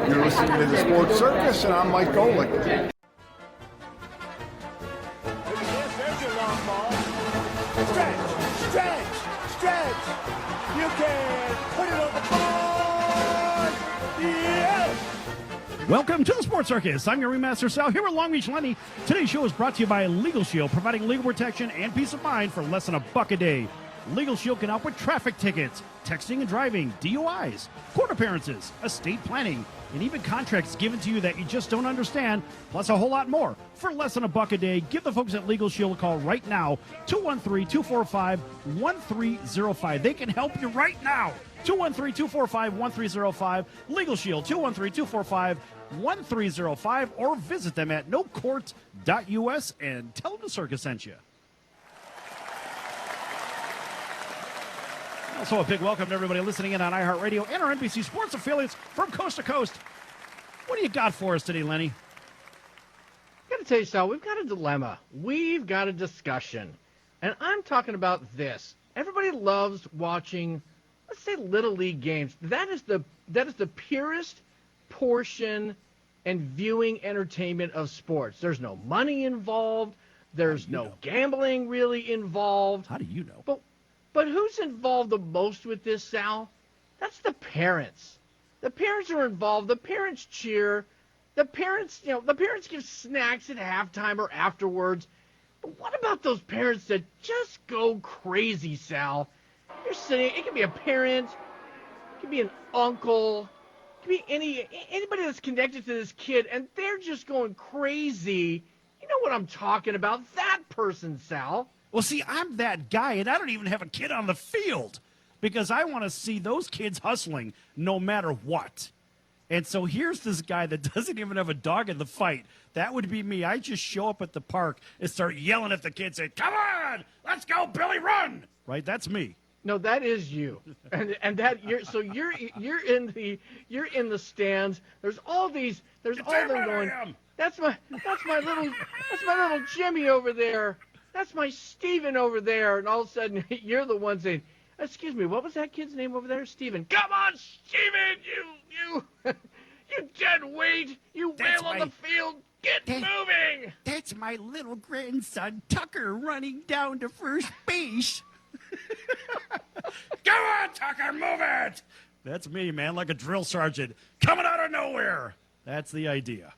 You're listening to the Sports Circus, and I'm Mike Golick. There's your long ball. Stretch, stretch, stretch. You can put it on the board. Yes! Welcome to the Sports Circus. I'm your Ringmaster Sal here with Long Beach Lenny. Today's show is brought to you by Legal Shield, providing legal protection and peace of mind for less than $1 a day. Legal Shield can help with traffic tickets, texting and driving, DUIs, court appearances, estate planning, and even contracts given to you that you just don't understand, plus a whole lot more. For less than $1 a day, give the folks at Legal Shield a call right now, 213-245-1305. They can help you right now. 213-245-1305, Legal Shield, 213-245-1305, or visit them at nocourt.us and tell them the circus sent you. Also, a big welcome to everybody listening in on iHeartRadio and our NBC Sports affiliates from coast to coast. What do you got for us today, Lenny? I've got to tell you, Sal, we've got a dilemma. We've got a discussion. And I'm talking about this. Everybody loves watching, let's say, Little League games. That is the purest portion and viewing entertainment of sports. There's no money involved. There's no gambling really involved. How do you know? But who's involved the most with this, Sal? That's the parents. The parents are involved. The parents cheer. The parents give snacks at halftime or afterwards. But what about those parents that just go crazy, Sal? You're sitting, it can be a parent, it can be an uncle, it can be anybody that's connected to this kid, and they're just going crazy. You know what I'm talking about. That person, Sal. Well, see, I'm that guy, and I don't even have a kid on the field because I want to see those kids hustling no matter what. And so here's this guy that doesn't even have a dog in the fight. That would be me. I just show up at the park and start yelling at the kids, saying, "Come on, let's go, Billy, run!" Right? That's me. No, that is you, and that you're in the stands. There's all them going. That's my little Jimmy over there. That's my Steven over there. And all of a sudden, you're the one saying, "Excuse me, what was that kid's name over there?" Steven. Come on, Steven, you dead weight. You wail on the field. Get moving. That's my little grandson, Tucker, running down to first base. Come on, Tucker, move it. That's me, man, like a drill sergeant coming out of nowhere. That's the idea.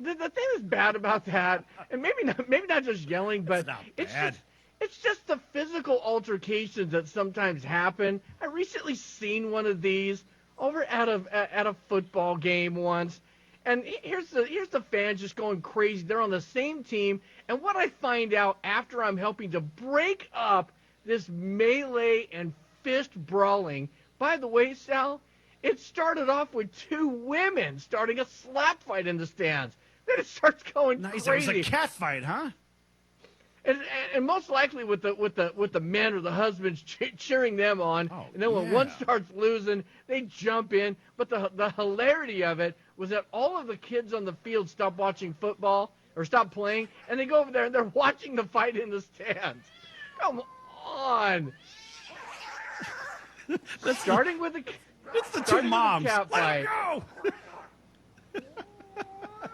The thing that's bad about that, and maybe not just yelling, but it's just the physical altercations that sometimes happen. I recently seen one of these over at a football game once, and here's the fans just going crazy. They're on the same team, and what I find out after I'm helping to break up this melee and fist brawling. By the way, Sal, it started off with two women starting a slap fight in the stands. Then it starts going nice. crazy. It was a cat fight, huh? And most likely with the men or the husbands cheering them on. Oh, and then when one starts losing, they jump in. But the hilarity of it was that all of the kids on the field stop watching football or stop playing, and they go over there and they're watching the fight in the stands. Come on. Starting with the it's the two moms. Cat fight. Let it go.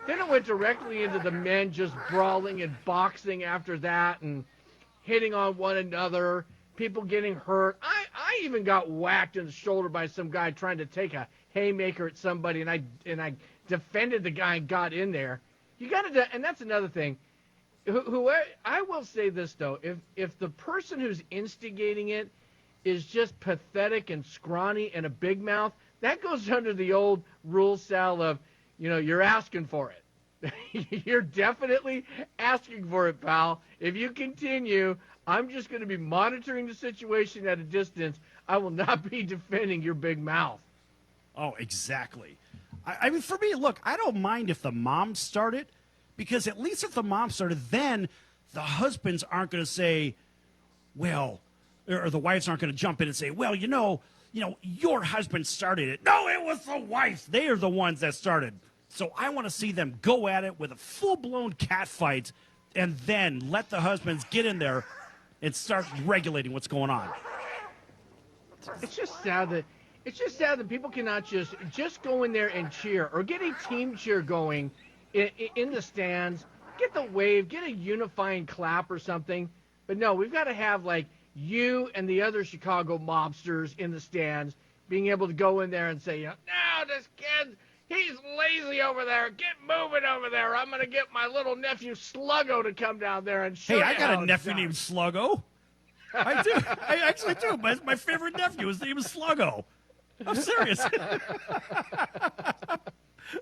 Then it went directly into the men just brawling and boxing after that and hitting on one another, people getting hurt. I even got whacked in the shoulder by some guy trying to take a haymaker at somebody, and I defended the guy and got in there. You got to, and that's another thing. I will say this though, if the person who's instigating it is just pathetic and scrawny and a big mouth, that goes under the old rule, Sal, of, you're asking for it. You're definitely asking for it, pal. If you continue, I'm just going to be monitoring the situation at a distance. I will not be defending your big mouth. Oh, exactly. I mean, for me, look, I don't mind if the moms start it, because at least if the moms started, then the husbands aren't going to say, well, or the wives aren't going to jump in and say, well, your husband started it. No, it was the wife. They are the ones that started. So I want to see them go at it with a full-blown cat fight and then let the husbands get in there and start regulating what's going on. It's just sad that it's just sad that people cannot just go in there and cheer or get a team cheer going in the stands, get the wave, get a unifying clap or something. But no, we've got to have like you and the other Chicago mobsters in the stands being able to go in there and say, no, this kid, he's lazy over there. Get moving over there. I'm going to get my little nephew Sluggo to come down there and show Hey, you I got how a it's nephew done. named Sluggo. I do. I actually do. My favorite nephew, his name is Sluggo. I'm serious.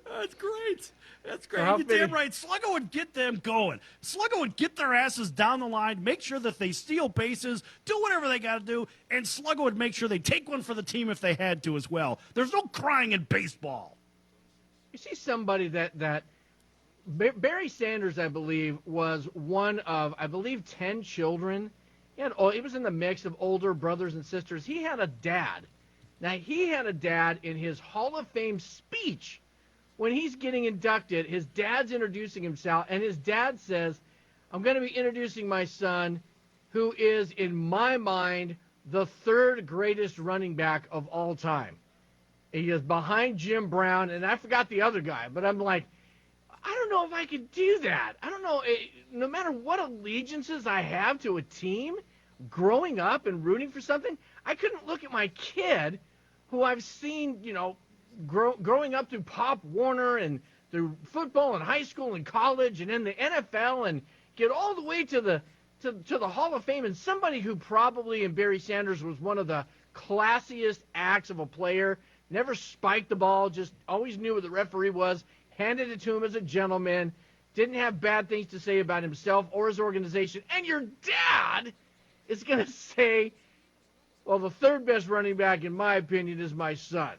That's great. That's great. How You're many- damn right. Sluggo would get them going. Sluggo would get their asses down the line, make sure that they steal bases, do whatever they got to do, and Sluggo would make sure they take one for the team if they had to as well. There's no crying in baseball. You see somebody that Barry Sanders, I believe, was one of, 10 children. He was in the mix of older brothers and sisters. He had a dad. Now, he had a dad in his Hall of Fame speech. When he's getting inducted, his dad's introducing himself, and his dad says, I'm going to be introducing my son, who is, in my mind, the third greatest running back of all time. He is behind Jim Brown, and I forgot the other guy, but I'm like, I don't know if I could do that. I don't know. No matter what allegiances I have to a team, growing up and rooting for something, I couldn't look at my kid, who I've seen, growing up through Pop Warner and through football in high school and college and in the NFL, and get all the way to the Hall of Fame, and somebody who probably, in Barry Sanders, was one of the classiest acts of a player, never spiked the ball, just always knew where the referee was, handed it to him as a gentleman, didn't have bad things to say about himself or his organization, and your dad is going to say, well, the third best running back, in my opinion, is my son.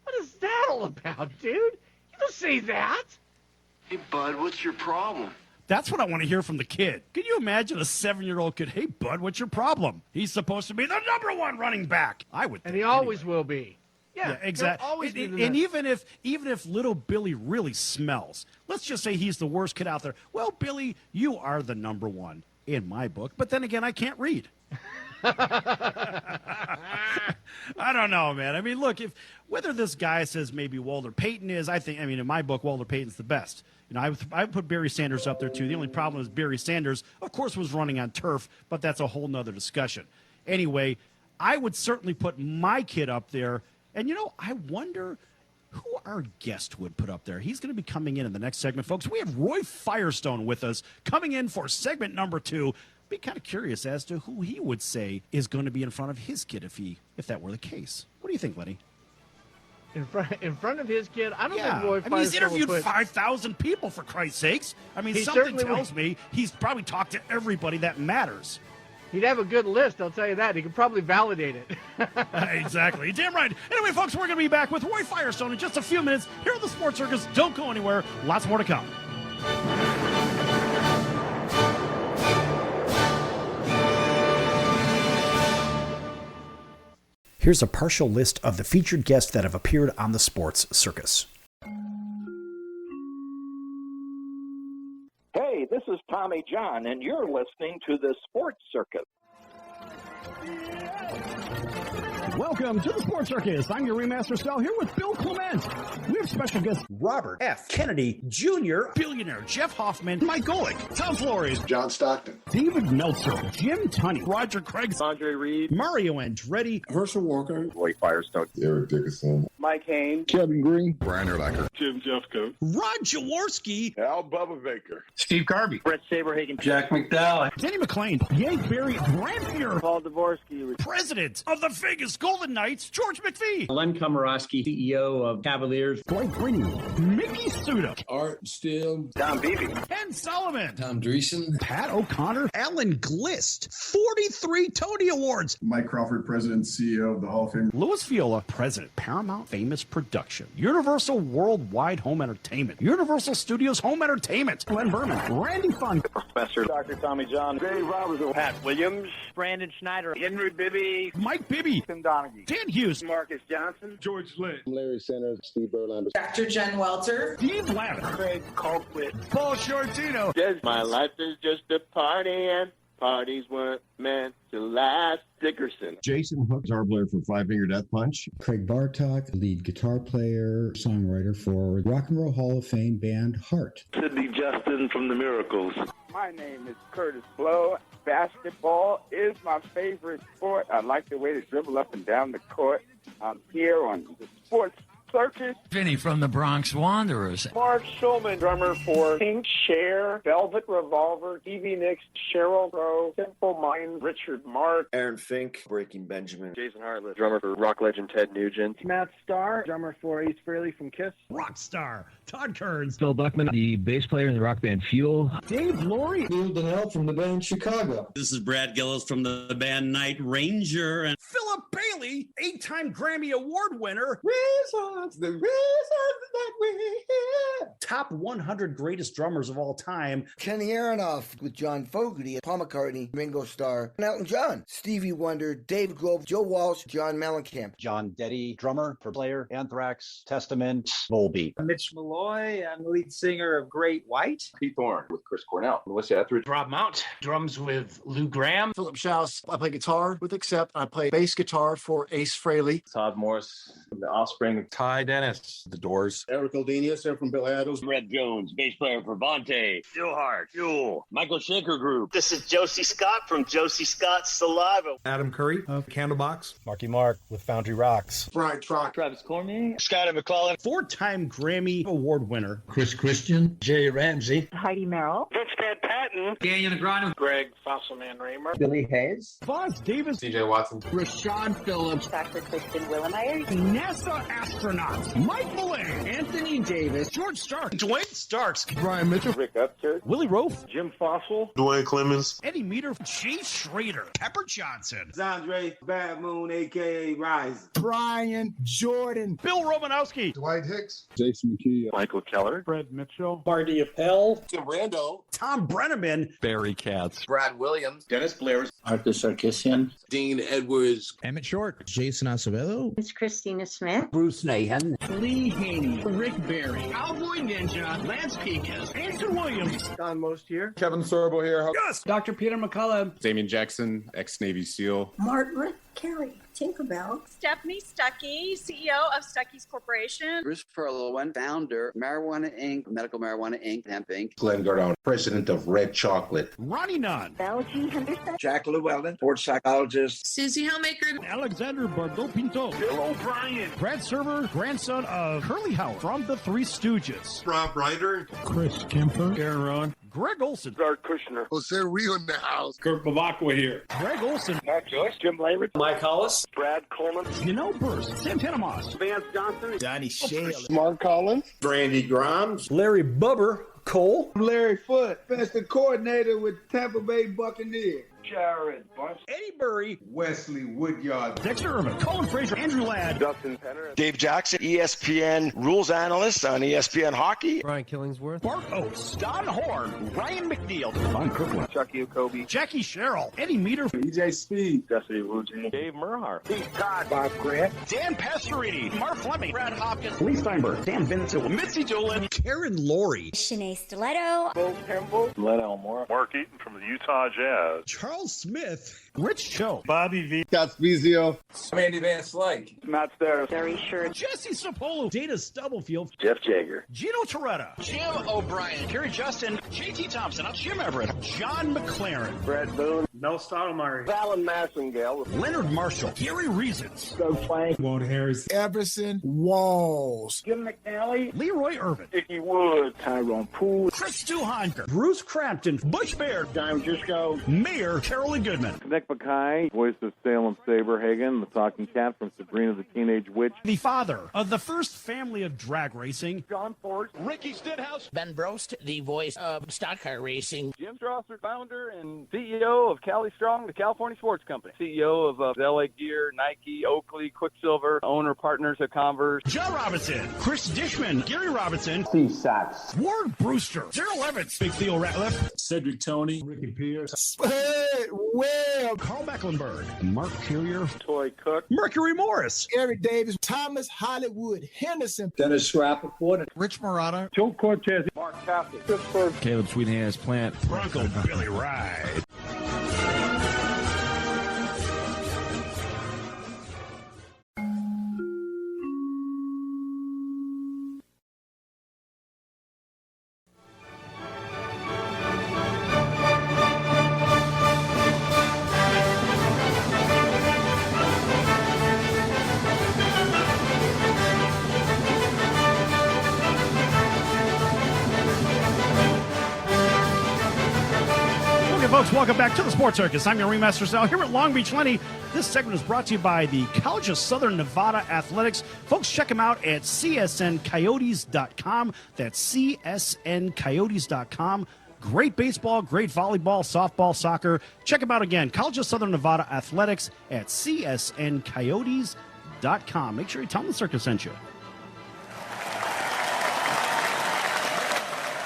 What is that all about, dude? You don't say that. Hey, bud, what's your problem? That's what I want to hear from the kid. Can you imagine a 7-year-old kid? Hey, bud, what's your problem? He's supposed to be the number one running back. I would think. And he always will be. Yeah, exactly. Always be the And best. even if little Billy really smells, let's just say he's the worst kid out there. Well, Billy, you are the number one in my book. But then again, I can't read. I don't know, man. I mean, look, whether this guy says maybe Walter Payton is, in my book, Walter Payton's the best. I put Barry Sanders up there too. The only problem is Barry Sanders, of course, was running on turf, but that's a whole nother discussion. Anyway, I would certainly put my kid up there. And, I wonder who our guest would put up there. He's going to be coming in the next segment, folks. We have Roy Firestone with us coming in for segment number 2. Be kind of curious as to who he would say is going to be in front of his kid if that were the case. What do you think, Lenny? In front of his kid, I don't think Roy Firestone he's interviewed will put, 5,000 people, for Christ's sakes. He Something certainly tells me he's probably talked to everybody that matters. He'd have a good list, I'll tell you that. He could probably validate it. Exactly. Damn right. Anyway, folks, we're going to be back with Roy Firestone in just a few minutes here on the Sports Circus. Don't go anywhere. Lots more to come. Here's a partial list of the featured guests that have appeared on the Sports Circus. Hey, this is Tommy John, and you're listening to the Sports Circus. Welcome to the Sports Circus. I'm your Ringmaster Sal here with Bill Clement. We have special guests Robert F. Kennedy Jr., billionaire Jeff Hoffman, Mike Golick, Tom Flores, John Stockton, David Meltzer, Jim Tunney, Roger Craig, Andre Reed, Mario Andretti, Herschel Walker, RoyFirestone, Eric Dickerson, Mike Haynes, Kevin Green, Brian Urlacher, Jim Jeffcoat, Rod Jaworski, Al Bubba Baker, Steve Garvey, Brett Saberhagen, Jack McDowell, Danny McClain, Yay Barry Brandfier, Paul Dvorsky, president of the Vegas Golden Knights, George McPhee, Len Komorowski, CEO of Cavaliers. Blake Greenwood, Mickey Studa, Art Steele, Don Beebe, Ken Solomon, Tom Dreesen, Pat O'Connor, Alan Glist, 43 Tony Awards, Mike Crawford, President and CEO of the Hall of Fame. Louis Viola, president, Paramount Famous Production, Universal Worldwide Home Entertainment, Universal Studios Home Entertainment, Glenn Berman, Randy Funk, Professor Dr. Tommy John, Dave Robertson, Pat Williams, Brandon Schneider, Henry Bibby, Mike Bibby, Tim Donaghy, Dan Hughes, Marcus Johnson, George Lynn, Larry Sanders, Steve Berlander, Dr. Jen Welter, Steve Ladder, Craig Colquitt, Paul Shortino, My life is just a party and Parties weren't meant to last. Dickerson. Jason Hook, guitar player for Five Finger Death Punch. Craig Bartok, lead guitar player, songwriter for Rock and Roll Hall of Fame band Heart. Sidney Justin from the Miracles. My name is Curtis Blow. Basketball is my favorite sport. I like the way they dribble up and down the court. I'm here on the Sports Circus. Vinny from the Bronx Wanderers. Mark Schulman, drummer for Pink, Cher, Velvet Revolver, Stevie Nicks, Sheryl Crow, Simple Minds, Richard Mark, Aaron Fink, Breaking Benjamin, Jason Hartlett, drummer for rock legend Ted Nugent. Matt Starr, drummer for Ace Frehley from Kiss. Rockstar Todd Kearns. Phil Buckman, the bass player in the rock band Fuel. Dave Laurie. Neil Donnell from the band Chicago. This is Brad Gillis from the band Night Ranger. And Philip Bailey, 8-time Grammy Award winner. The reasons that we're here. Top 100 greatest drummers of all time. Kenny Aronoff with John Fogerty, Paul McCartney, Ringo Starr, and Elton John, Stevie Wonder, Dave Grohl, Joe Walsh, John Mellencamp. John Deddy, drummer for Slayer, Anthrax, Testament, Volbeat. Mitch Malloy, I'm the lead singer of Great White. Pete Thorne with Chris Cornell. Melissa Etheridge. Rob Mount, drums with Lou Graham. Philip Schaus, I play guitar with Accept. I play bass guitar for Ace Frehley. Todd Morris from The Offspring. Ty Dennis, The Doors. Eric Aldenius, here from Bill Adams. Red Jones, bass player for Vontae. Still Hard, Fuel. Michael Schenker Group. This is Josie Scott from Josie Scott's Saliva. Adam Curry of Candlebox. Marky Mark with Foundry Rocks. Brian Trock. Travis Cormier. Scotty McClellan. 4-time Grammy Award winner. Chris Christian. Jay Ramsey. Heidi Merrill. Vince Van Patten. Daniel Negreanu. Greg Fossilman Raymer. Billy Hayes. Foz Davis. CJ Watson. Rashad Phillips. Dr. Kristen Willemeyer. NASA astronauts. Mike Millay. Anthony Davis. George Stark. Dwayne Starks. Brian Mitchell. Rick Upchurch. Willie Rofe. Jim Fossil. Dwayne Clemens. Eddie Meter. Chief Schrader. Pepper Johnson. Andre Bad Moon, a.k.a. Rise. Brian Jordan. Bill Romanowski. Dwight Hicks. Jason McKee. Michael Keller. Fred Mitchell. Marty Appel. Tim Rando. Tom Brenneman. Barry Katz. Brad Williams. Dennis Blair. Arthur Sarkisian. Dean Edwards. Emmett Short. Jason Acevedo. It's Christina Smith. Bruce Nahan. Lee Haney. Rick Barry. Cowboy Ninja. Lance Pekas. Andrew Williams. Don Most here. Kevin Sorbo here. Yes. Dr. Peter McCullough. Damian Jackson, ex-Navy SEAL. Margaret Carey. Tinkerbell. Stephanie Stuckey, CEO of Stuckey's Corporation. Christopher Lowen, founder, Marijuana Inc., Medical Marijuana Inc., Hemp Inc. Glenn Gardone, president of Red Chocolate. Ronnie Nunn. Val G. Henderson. Jack Llewellyn, sports psychologist. Susie Helmaker. Alexander Bordeaux Pinto. Bill O'Brien. Brad Server, grandson of Curly Howard from the Three Stooges. Rob Ryder. Chris Kemper. Aaron Rowan. Greg Olson. Art Kushner. Jose Rio in the house. Kurt Bavacqua here. Greg Olson. Matt Joyce. Jim Lavery. Mike Hollis. Brad Coleman. Burst. Sam Tenemos. Vance Johnson. Donnie Shale. Mark Collins. Randy Grimes. Larry Bubber. Cole. Larry Foote. Defensive coordinator with Tampa Bay Buccaneers. Jared Bunch. Eddie Murray. Wesley Woodyard. Dexter Irvin. Colin Fraser. Andrew Ladd. Dustin Penner. Dave Jackson, ESPN rules analyst on ESPN Hockey. Brian Killingsworth. Bart Oates. Don Horn. Ryan McNeil. Von Kirkland. Chucky Okobe. Jackie Sherrill. Eddie Meter. EJ Speed. Destiny Wuji. Dave Merhar. Steve Todd. Bob Grant. Dan Pastorini. Mark Fleming. Brad Hopkins. Lee Steinberg. Dan Vincent. Mitzi Dolan. Karen Laurie. Shanae Stiletto. Bo Campbell. Glenn Elmore. Mark Eaton from the Utah Jazz. Charles Smith. Rich Cho. Bobby V. Scott Spezio. Andy Van Slyke. Matt Starr. Gary Sher. Jesse Sapolo. Dana Stubblefield. Jeff Jager. Gino Toretta. Jim O'Brien. Kerry Justin. JT Thompson. Jim Everett. John McLaren. Brad Boone. Mel Stottlemyre. Alan Massengale. Leonard Marshall. Gary Reasons. Doug Plank. Walt Harris. Everson Walls. Jim McNally. Leroy Irvin. Dickie Wood. Tyrone Poole. Chris Stuhonker. Bruce Crampton. Butch Baird. Dime Jisco. Mayor Carolyn Goodman. Nick Mackay, voice of Salem Saberhagen, the talking cat from Sabrina the Teenage Witch. The father of the first family of drag racing. John Ford. Ricky Stenhouse. Ben Brost, the voice of stock car racing. Jim Strasser, founder and CEO of Cali Strong, the California Sports Company. CEO of LA Gear, Nike, Oakley, Quicksilver, owner partners of Converse. John Robinson. Chris Dishman. Gary Robinson. Steve Sachs. Ward Brewster. Daryl Evans. Big Theo Ratliff. Cedric Tony. Ricky Pierce. Well, Carl Mecklenburg. Mark Currier. Toy Cook. Mercury Morris. Gary Davis. Thomas Hollywood Henderson. Dennis Rappaport. Rich Murata. Joe Cortez. Mark Catholic. Pittsburgh. Caleb Sweethands Plant. Bronco Billy Ride. folks. Welcome back to the Sports Circus. I'm your Ringmaster Sal here at Long Beach Lenny. This segment is brought to you by the College of Southern Nevada Athletics. Folks, check them out at csncoyotes.com. That's csncoyotes.com. Great baseball, great volleyball, softball, soccer. Check them out again. College of Southern Nevada Athletics at csncoyotes.com. Make sure you tell them the circus sent you.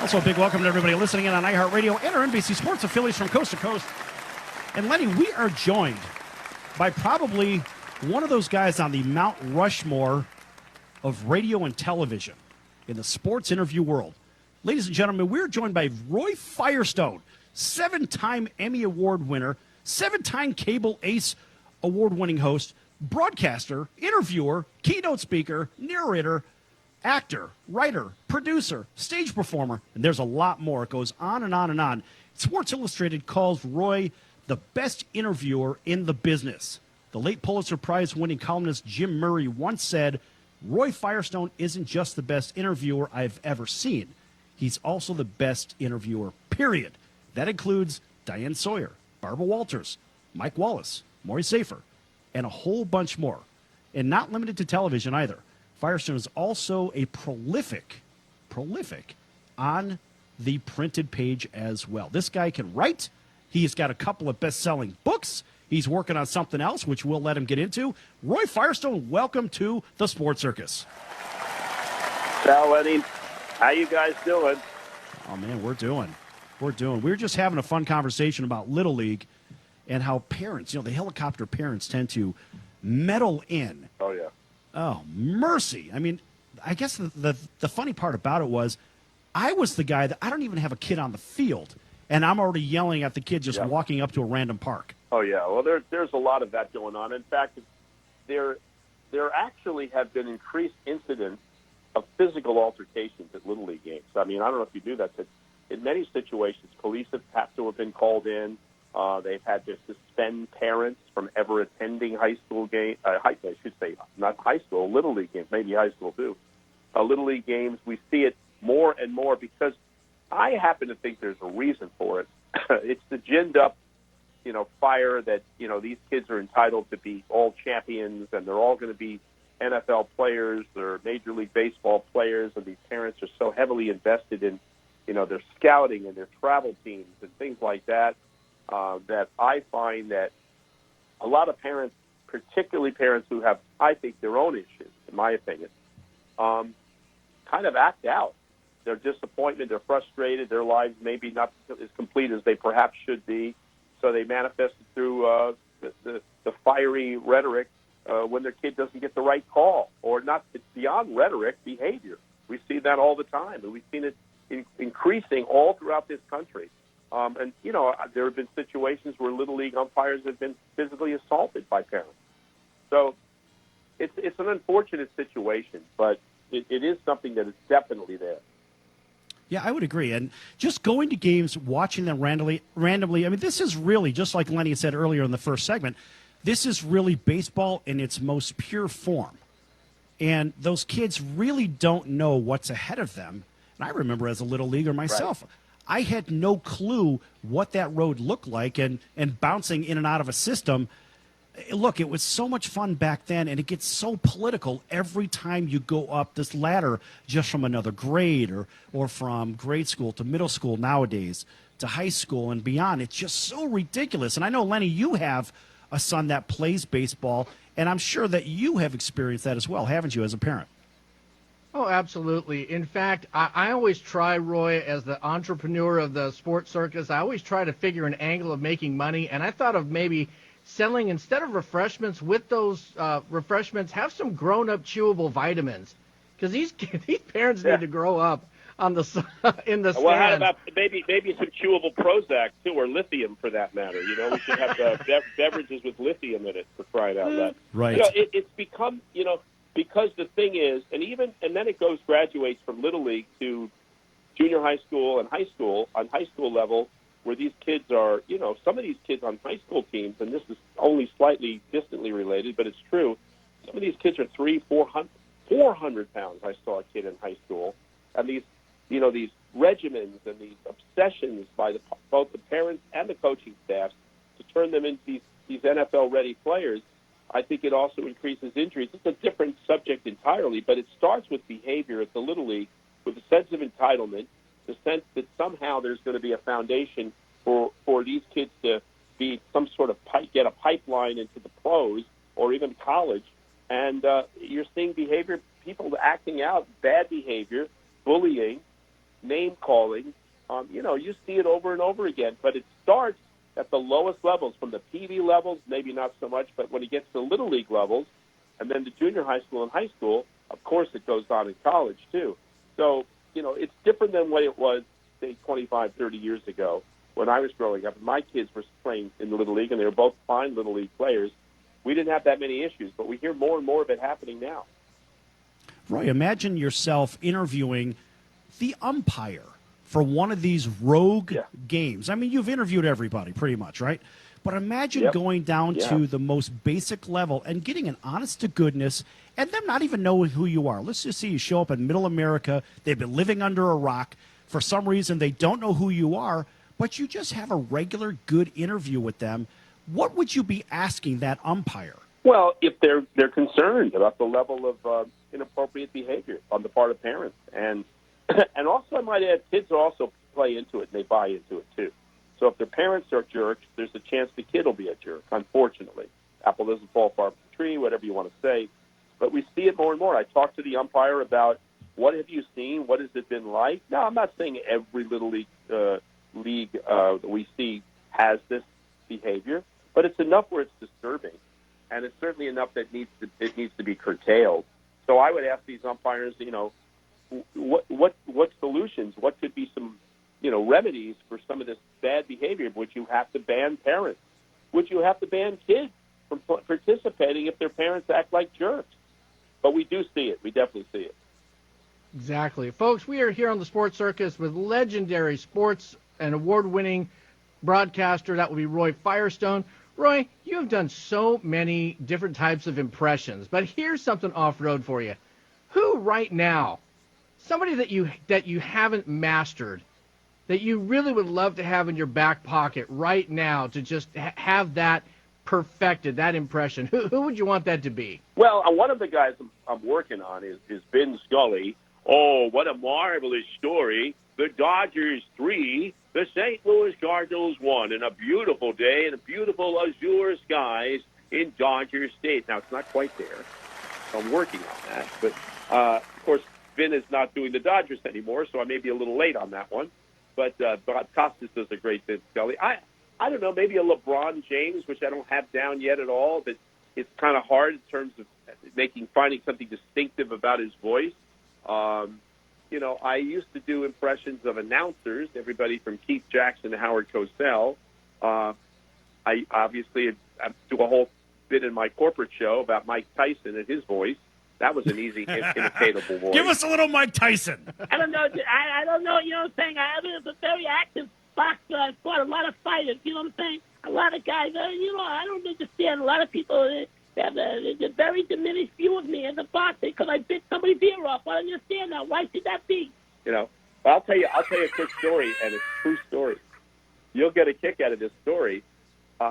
Also, a big welcome to everybody listening in on iHeartRadio and our NBC Sports affiliates from coast to coast. And Lenny, we are joined by probably one of those guys on the Mount Rushmore of radio and television in the sports interview world. Ladies and gentlemen, we're joined by Roy Firestone, 7-time Emmy Award winner, 7-time Cable Ace Award-winning host, broadcaster, interviewer, keynote speaker, narrator, actor, writer, producer, stage performer, and there's a lot more. It goes on and on and on. Sports Illustrated calls Roy the best interviewer in the business. The late Pulitzer Prize-winning columnist Jim Murray once said, Roy Firestone isn't just the best interviewer I've ever seen. He's also the best interviewer, period. That includes Diane Sawyer, Barbara Walters, Mike Wallace, Maury Safer, and a whole bunch more. And not limited to television either. Firestone is also a prolific on the printed page as well. This guy can write. He's got a couple of best-selling books. He's working on something else, which we'll let him get into. Roy Firestone, welcome to the Sports Circus. Sal, Lenny, how you guys doing? Oh, man, we're doing. We were just having a fun conversation about Little League and how parents, the helicopter parents tend to meddle in. Oh, yeah. Oh, mercy. I mean, I guess the funny part about it was I was the guy that I don't even have a kid on the field, and I'm already yelling at the kid just walking up to a random park. Oh, yeah. Well, there's a lot of that going on. In fact, there actually have been increased incidents of physical altercations at Little League games. I mean, I don't know if you do that, but in many situations, police have to have been called in. They've had to suspend parents from ever attending high school games. I should say not high school, Little League games, maybe high school too. Little League games, we see it more and more because I happen to think there's a reason for it. It's the ginned up, fire that, these kids are entitled to be all champions and they're all going to be NFL players or Major League Baseball players, and these parents are so heavily invested in, their scouting and their travel teams and things like that. That I find that a lot of parents, particularly parents who have, I think, their own issues, in my opinion, kind of act out their disappointment, they're frustrated, their lives maybe not as complete as they perhaps should be, so they manifest it through the fiery rhetoric when their kid doesn't get the right call, or not. It's beyond rhetoric, behavior. We see that all the time, and we've seen it increasing all throughout this country. And, there have been situations where Little League umpires have been physically assaulted by parents. So it's an unfortunate situation, but it is something that is definitely there. Yeah, I would agree. And just going to games, watching them randomly, I mean, this is really, just like Lenny said earlier in the first segment, this is really baseball in its most pure form. And those kids really don't know what's ahead of them. And I remember as a Little Leaguer myself, right. I had no clue what that road looked like, and bouncing in and out of a system. Look, it was so much fun back then, and it gets so political every time you go up this ladder just from another grade or from grade school to middle school nowadays to high school and beyond. It's just so ridiculous. And I know, Lenny, you have a son that plays baseball, and I'm sure that you have experienced that as well, haven't you, as a parent? Oh, absolutely. In fact, I always try, Roy, as the entrepreneur of the Sports Circus, I always try to figure an angle of making money, and I thought of maybe selling, instead of refreshments, with those refreshments, have some grown-up chewable vitamins, because these parents need to grow up on the in the stands. Well, how about maybe some chewable Prozac, too, or lithium, for that matter? We should have beverages with lithium in it, for crying out loud. Right. It's become, because the thing is, and then it graduates from Little League to junior high school and high school, on high school level, where these kids are, some of these kids on high school teams, and this is only slightly distantly related, but it's true, some of these kids are 400 pounds. I saw a kid in high school, and these these regimens and these obsessions by both the parents and the coaching staffs to turn them into these NFL-ready players, I think it also increases injuries. It's a different subject entirely, but it starts with behavior at the Little League, with a sense of entitlement, the sense that somehow there's going to be a foundation for these kids to be some sort of get a pipeline into the pros or even college. And you're seeing behavior, people acting out bad behavior, bullying, name-calling. You see it over and over again, but it starts at the lowest levels, from the PV levels, maybe not so much, but when it gets to the Little League levels, and then to junior high school and high school, of course it goes on in college too. So, it's different than what it was, say, 25, 30 years ago when I was growing up. My kids were playing in the Little League, and they were both fine Little League players. We didn't have that many issues, but we hear more and more of it happening now. Roy, imagine yourself interviewing the umpire for one of these rogue games. I mean, you've interviewed everybody pretty much, right? But imagine going down to the most basic level and getting an honest-to-goodness and them not even knowing who you are. Let's just say you show up in Middle America. They've been living under a rock. For some reason, they don't know who you are, but you just have a regular good interview with them. What would you be asking that umpire? Well, if they're concerned about the level of inappropriate behavior on the part of parents. And also, I might add, kids also play into it, and they buy into it, too. So if their parents are jerks, there's a chance the kid will be a jerk, unfortunately. Apple doesn't fall far from the tree, whatever you want to say. But we see it more and more. I talk to the umpire about, what have you seen? What has it been like? Now, I'm not saying every Little League that we see has this behavior, but it's enough where it's disturbing, and it's certainly enough that it needs to be curtailed. So I would ask these umpires, what solutions? What could be some remedies for some of this bad behavior? Would you have to ban parents? Would you have to ban kids from participating if their parents act like jerks? But we do see it. We definitely see it. Exactly. Folks, we are here on the Sports Circus with legendary sports and award-winning broadcaster. That will be Roy Firestone. Roy, you have done so many different types of impressions, but here's something off-road for you. Who right now, somebody that you haven't mastered, that you really would love to have in your back pocket right now to just have that perfected, that impression, who would you want that to be? Well, one of the guys I'm working on is Vin Scully. Oh, what a marvelous story. The Dodgers 3, the St. Louis Cardinals 1, and a beautiful day and a beautiful azure skies in Dodger State. Now, it's not quite there, so I'm working on that. But, of course, Vin is not doing the Dodgers anymore, so I may be a little late on that one. But Costas does a great Vin Scully. I don't know, maybe a LeBron James, which I don't have down yet at all, but it's kind of hard in terms of finding something distinctive about his voice. I used to do impressions of announcers, everybody from Keith Jackson to Howard Cosell. I obviously do a whole bit in my corporate show about Mike Tyson and his voice. That was an easy, imitatable voice. Give us a little Mike Tyson. I don't know. I don't know. You know what I'm saying? I was a very active boxer. I fought a lot of fighters. You know what I'm saying? A lot of guys. I don't understand. A lot of people have a very diminished view of me as a boxer because I bit somebody's ear off. I don't understand that. Why should that be? I'll tell you a quick story, and it's a true story. You'll get a kick out of this story.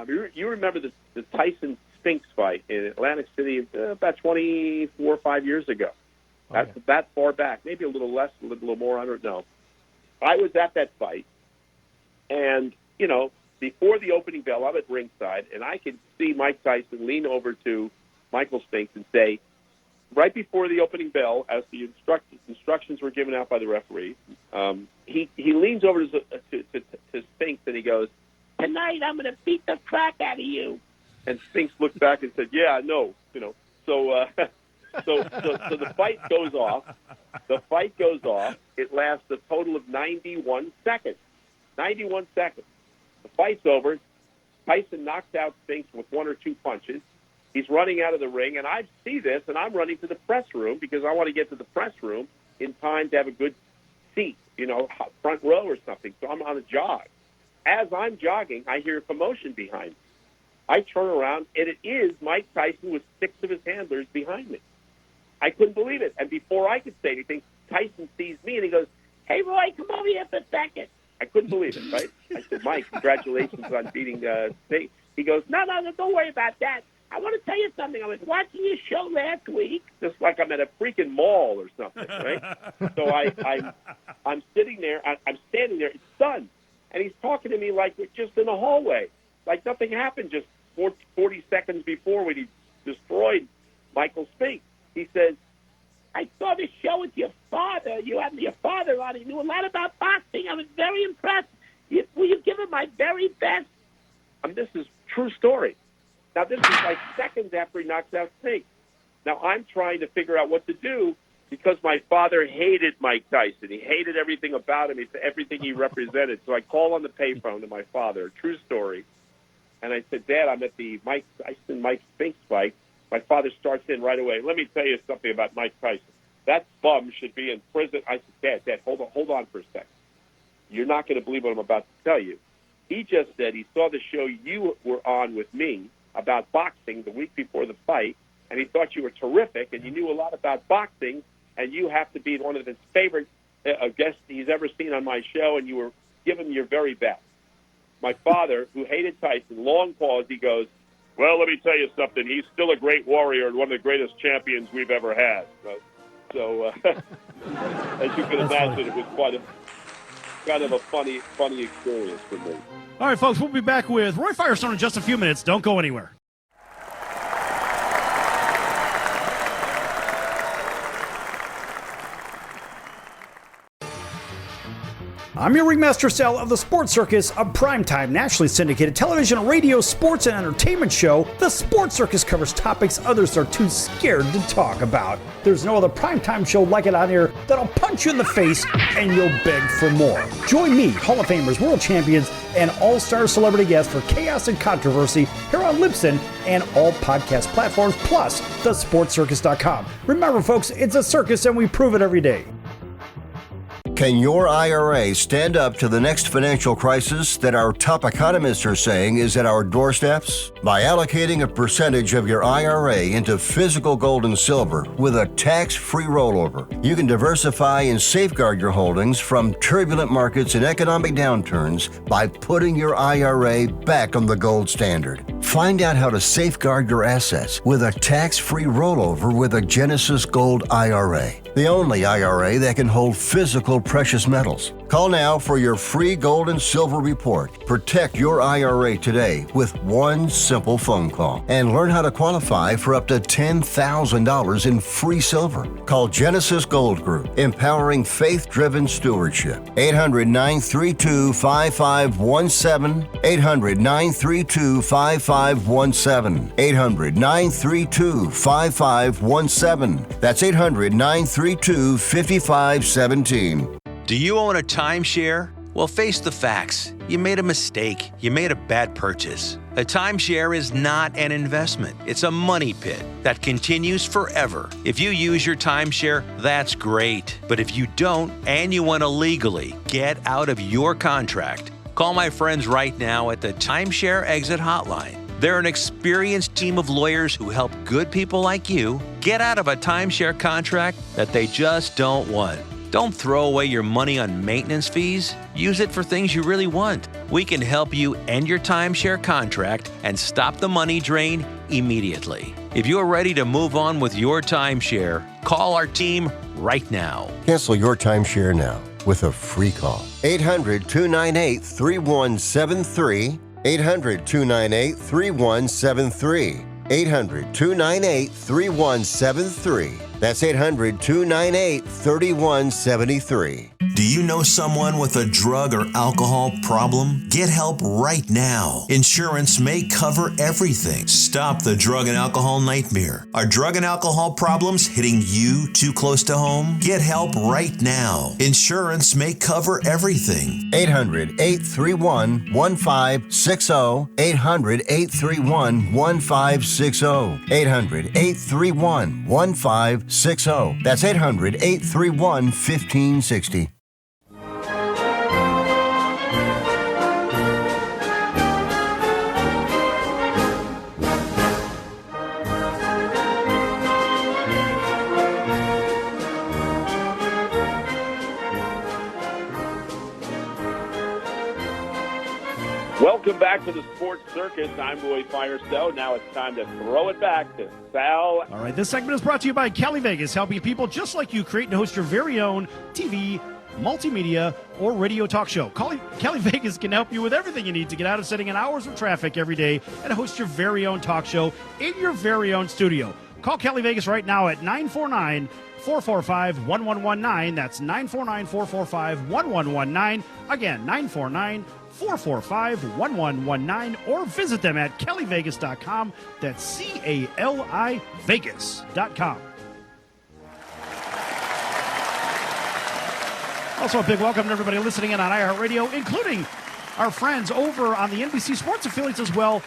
You remember the Tyson Spinks fight in Atlantic City about 24 or 5 years ago. That's that far back, maybe a little less, a little more, I don't know. I was at that fight, and, before the opening bell, I'm at ringside, and I can see Mike Tyson lean over to Michael Spinks and say, right before the opening bell, as the instructions were given out by the referee, he leans over to Spinks and he goes, "Tonight I'm going to beat the crap out of you." And Spinks looked back and said, "Yeah, no, So the fight goes off. The fight goes off. It lasts a total of 91 seconds. 91 seconds. The fight's over. Tyson knocks out Spinks with one or two punches. He's running out of the ring, and I see this, and I'm running to the press room because I want to get to the press room in time to have a good seat, front row or something. So I'm on a jog. As I'm jogging, I hear a commotion behind me. I turn around, and it is Mike Tyson with 6 of his handlers behind me. I couldn't believe it. And before I could say anything, Tyson sees me, and he goes, "Hey, Roy, believe it, right? I said, Mike, congratulations on beating State. He goes, no, don't worry about that. I want to tell you something. I was watching your show last week, just like I'm at a freaking mall or something, right? So I'm sitting there. I'm standing there. It's done. And he's talking to me like we're just in the hallway, like nothing happened just 40 seconds before when he destroyed Michael Spink. He says, I saw this show with your father. You had your father on. He knew a lot about boxing. I was very impressed. Will you give him my very best? This is true story. Now, this is like seconds after he knocks out Spink. Now, I'm trying to figure out what to do because my father hated Mike Tyson. He hated everything about him, everything he represented. So I call on the payphone to my father, true story. And I said, Dad, I'm at the Mike Spink fight. My father starts in right away. Let me tell you something about Mike Tyson. That bum should be in prison. I said, Dad, hold on for a second. You're not going to believe what I'm about to tell you. He just said he saw the show you were on with me about boxing the week before the fight, and he thought you were terrific, and you knew a lot about boxing, and you have to be one of his favorite guests he's ever seen on my show, and you were giving your very best. My father, who hated Tyson, long pause, he goes, well, let me tell you something. He's still a great warrior and one of the greatest champions we've ever had. So as you can imagine, it was kind of a funny experience for me. All right, folks, we'll be back with Roy Firestone in just a few minutes. Don't go anywhere. I'm your Ringmaster Sal of the Sports Circus, a primetime, nationally syndicated television, radio, sports, and entertainment show. The Sports Circus covers topics others are too scared to talk about. There's no other primetime show like it on air that'll punch you in the face and you'll beg for more. Join me, Hall of Famers, world champions, and all-star celebrity guests for chaos and controversy here on Libsyn and all podcast platforms, plus thesportscircus.com. Remember, folks, it's a circus and we prove it every day. Can your IRA stand up to the next financial crisis that our top economists are saying is at our doorsteps? By allocating a percentage of your IRA into physical gold and silver with a tax-free rollover, you can diversify and safeguard your holdings from turbulent markets and economic downturns by putting your IRA back on the gold standard. Find out how to safeguard your assets with a tax-free rollover with a Genesis Gold IRA, the only IRA that can hold physical precious metals. Call now for your free gold and silver report. Protect your IRA today with one simple phone call and learn how to qualify for up to $10,000 in free silver. Call Genesis Gold Group, empowering faith-driven stewardship. 800-932-5517. 800-932-5517. 800-932-5517. That's 800-932-5517. Do you own a timeshare? Well, face the facts. You made a mistake. You made a bad purchase. A timeshare is not an investment. It's a money pit that continues forever. If you use your timeshare, that's great. But if you don't, and you want to legally get out of your contract, call my friends right now at the Timeshare Exit Hotline. They're an experienced team of lawyers who help good people like you get out of a timeshare contract that they just don't want. Don't throw away your money on maintenance fees. Use it for things you really want. We can help you end your timeshare contract and stop the money drain immediately. If you're ready to move on with your timeshare, call our team right now. Cancel your timeshare now with a free call. 800-298-3173. 800-298-3173. 800-298-3173. That's 800-298-3173. Do you know someone with a drug or alcohol problem? Get help right now. Insurance may cover everything. Stop the drug and alcohol nightmare. Are drug and alcohol problems hitting you too close to home? Get help right now. Insurance may cover everything. 800-831-1560. 800-831-1560. 800-831-1560. That's 800-831-1560. Welcome back to the Sports Circus. I'm RoyFirestone. Now it's time to throw it back to Sal. All right, this segment is brought to you by Cali Vegas, helping people just like you create and host your very own TV, multimedia, or radio talk show. Cali Vegas can help you with everything you need to get out of sitting in hours of traffic every day and host your very own talk show in your very own studio. Call Cali Vegas right now at 949-445-1119. That's 949-445-1119. Again, 949-445-1119. Or visit them at CaliVegas.com. That's CALI Vegas.com. Also, a big welcome to everybody listening in on iHeartRadio, including our friends over on the NBC Sports affiliates as well,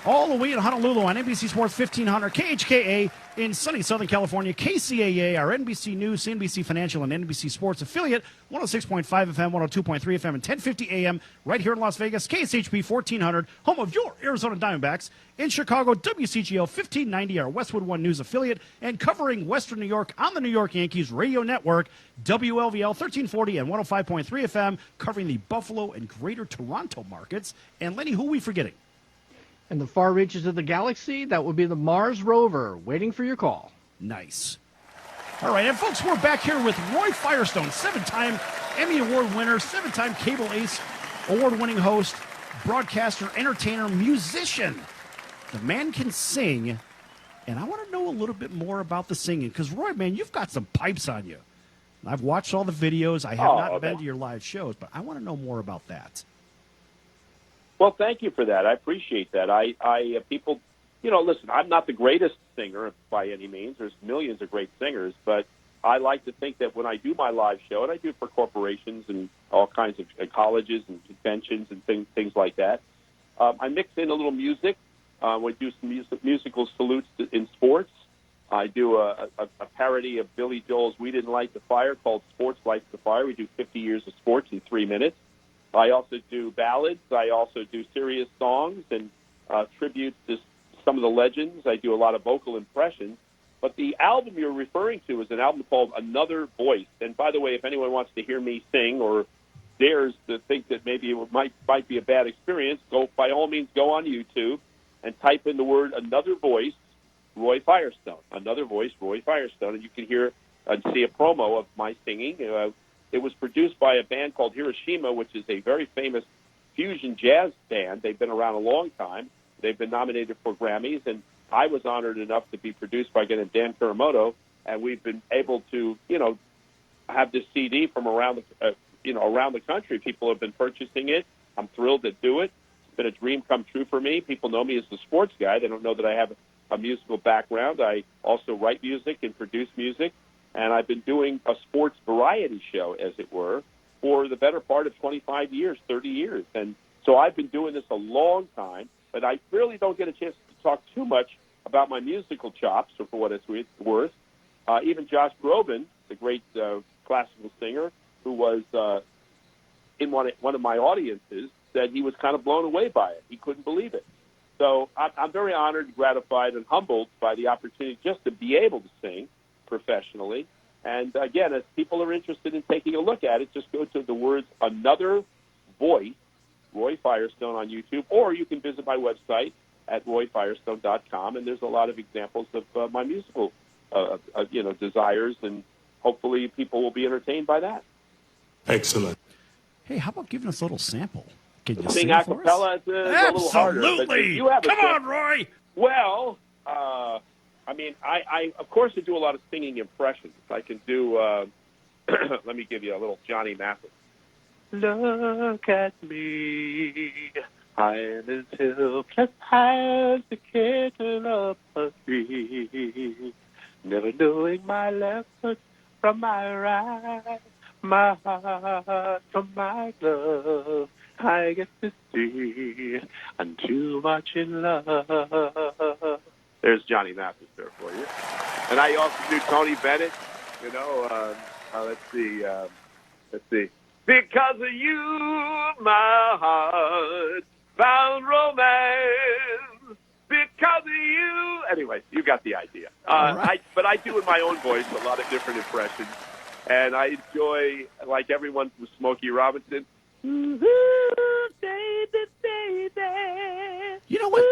all the way in Honolulu on NBC Sports 1500, KHKA in sunny Southern California, KCAA, our NBC News, CNBC Financial, and NBC Sports affiliate, 106.5 FM, 102.3 FM, and 1050 AM right here in Las Vegas, KSHP 1400, home of your Arizona Diamondbacks. In Chicago, WCGO 1590, our Westwood One News affiliate, and covering Western New York on the New York Yankees Radio Network, WLVL 1340 and 105.3 FM, covering the Buffalo and Greater Toronto markets. And Lenny, who are we forgetting? In the far reaches of the galaxy, that would be the Mars rover, waiting for your call. Nice. All right, and folks, we're back here with Roy Firestone, 7-time Emmy Award winner, 7-time Cable Ace award-winning host, broadcaster, entertainer, musician. The man can sing, and I want to know a little bit more about the singing, because, Roy, man, you've got some pipes on you. I've watched all the videos. I have not been to your live shows, but I want to know more about that. Well, thank you for that. I appreciate that. People, listen, I'm not the greatest singer by any means. There's millions of great singers, but I like to think that when I do my live show, and I do it for corporations and all kinds of colleges and conventions and things like that, I mix in a little music. We do some musical salutes in sports. I do a parody of Billy Joel's "We Didn't Light the Fire" called "Sports Lights the Fire." We do 50 years of sports in 3 minutes. I also do ballads. I also do serious songs and tributes to some of the legends. I do a lot of vocal impressions. But the album you're referring to is an album called Another Voice. And by the way, if anyone wants to hear me sing or dares to think that maybe it might be a bad experience, by all means go on YouTube and type in the word Another Voice, Roy Firestone. Another Voice, Roy Firestone. And you can hear and see a promo of my singing. It was produced by a band called Hiroshima, which is a very famous fusion jazz band. They've been around a long time. They've been nominated for Grammys, and I was honored enough to be produced by Dan Kuramoto, and we've been able to, have this CD from around the country. People have been purchasing it. I'm thrilled to do it. It's been a dream come true for me. People know me as the sports guy. They don't know that I have a musical background. I also write music and produce music. And I've been doing a sports variety show, as it were, for the better part of 25 years, 30 years. And so I've been doing this a long time, but I really don't get a chance to talk too much about my musical chops, or for what it's worth. Even Josh Groban, the great classical singer, who was in one of my audiences, said he was kind of blown away by it. He couldn't believe it. So I'm very honored, gratified, and humbled by the opportunity just to be able to sing professionally. And again, if people are interested in taking a look at it, just go to the words Another Voice, Roy Firestone on YouTube, or you can visit my website at RoyFirestone.com, and there's a lot of examples of my musical desires, and hopefully people will be entertained by that. Excellent. Hey, how about giving us a little sample? Can you sing sing a for us? cappella? It's a little harder. Absolutely. Come on, Roy. Well, I of course I do a lot of singing impressions. I can do. Let me give you a little Johnny Mathis. Look at me, I'm as helpless as the kitten up a tree, never knowing my left foot from my right, my heart from my glove. I get to see I'm too much in love. There's Johnny Mathis there for you. And I also do Tony Bennett. Let's see. Because of you, my heart found romance. Because of you. Anyway, you got the idea. Right. But I do in my own voice a lot of different impressions. And I enjoy, like everyone from Smokey Robinson, Ooh, baby, baby. You know what?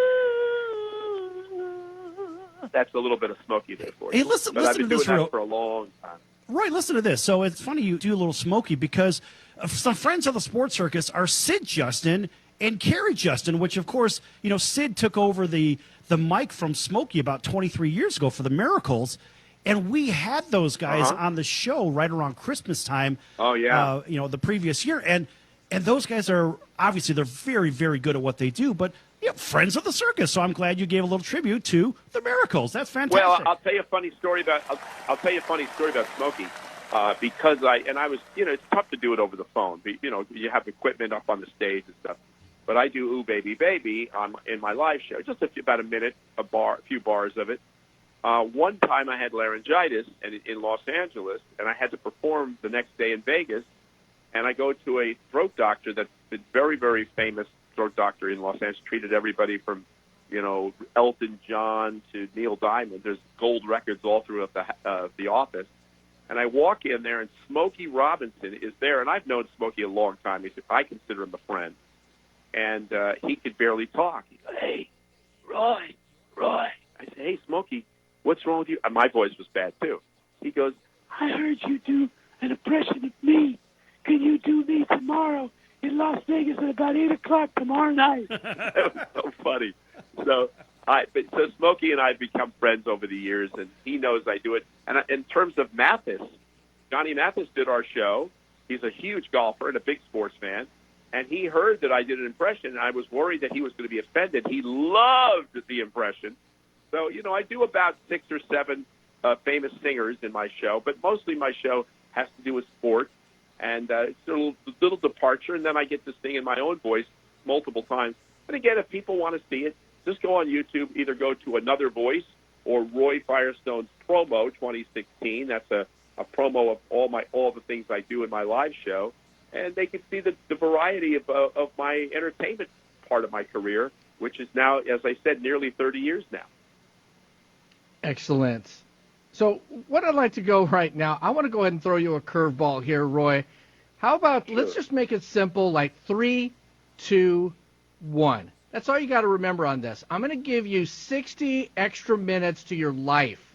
That's a little bit of Smokey there for you. Hey, listen but I've to been this doing real. that for a long time. Right, listen to this. So it's funny you do a little Smokey because some friends of the Sports Circus are Sid Justin and Carrie Justin, which, of course, you know, Sid took over the mic from Smokey about 23 years ago for the Miracles. And we had those guys on the show right around Christmas time. Oh, yeah. You know, the previous year. And those guys are, obviously, they're very, very good at what they do. But, you know, friends of the circus. So I'm glad you gave a little tribute to the Miracles. That's fantastic. Well, I'll tell you a funny story about Smokey. Because I was, you know, it's tough to do it over the phone. But, you know, you have equipment up on the stage and stuff. But I do Ooh Baby Baby in my live show, just about a minute, a few bars of it. One time I had laryngitis in Los Angeles, and I had to perform the next day in Vegas. And I go to a throat doctor that's been very, very famous throat doctor in Los Angeles, treated everybody from, you know, Elton John to Neil Diamond. There's gold records all throughout the office. And I walk in there, and Smokey Robinson is there. And I've known Smokey a long time. I consider him a friend. And he could barely talk. He goes, "Hey, Roy." I say, "Hey, Smokey, what's wrong with you?" And my voice was bad, too. He goes, I heard you do an impression of me. Can you do me tomorrow in Las Vegas at about 8 o'clock tomorrow night? That was so funny. So Smokey and I have become friends over the years, and he knows I do it. And in terms of Mathis, Johnny Mathis did our show. He's a huge golfer and a big sports fan. And he heard that I did an impression, and I was worried that he was going to be offended. He loved the impression. So, you know, I do about 6 or 7 famous singers in my show, but mostly my show has to do with sports. And it's a little departure, and then I get to sing in my own voice multiple times. And again, if people want to see it, just go on YouTube, either go to Another Voice or Roy Firestone's Promo 2016. That's a promo of all the things I do in my live show. And they can see the variety of my entertainment part of my career, which is now, as I said, nearly 30 years now. Excellent. So what I'd like to go right now, I want to go ahead and throw you a curveball here, Roy. How about let's just make it simple, like 3, 2, 1. That's all you got to remember on this. I'm going to give you 60 extra minutes to your life.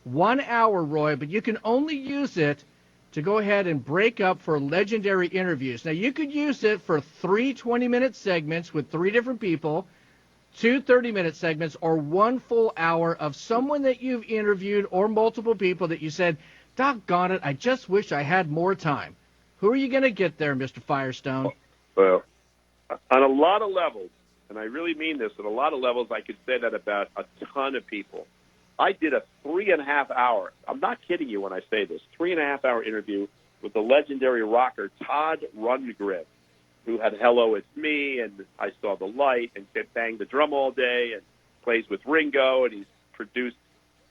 1 hour, Roy, but you can only use it to go ahead and break up for legendary interviews. Now, you could use it for 3 20-minute segments with 3 different people, 2 30-minute segments, or 1 full hour of someone that you've interviewed or multiple people that you said, doggone it, I just wish I had more time. Who are you going to get there, Mr. Firestone? Well, on a lot of levels, and I really mean this, on a lot of levels, I could say that about a ton of people. I did a 3.5 hour, I'm not kidding you when I say this, 3.5 hour interview with the legendary rocker Todd Rundgren, who had Hello, It's Me, and I Saw the Light, and Bang the Drum All Day, and plays with Ringo, and he's produced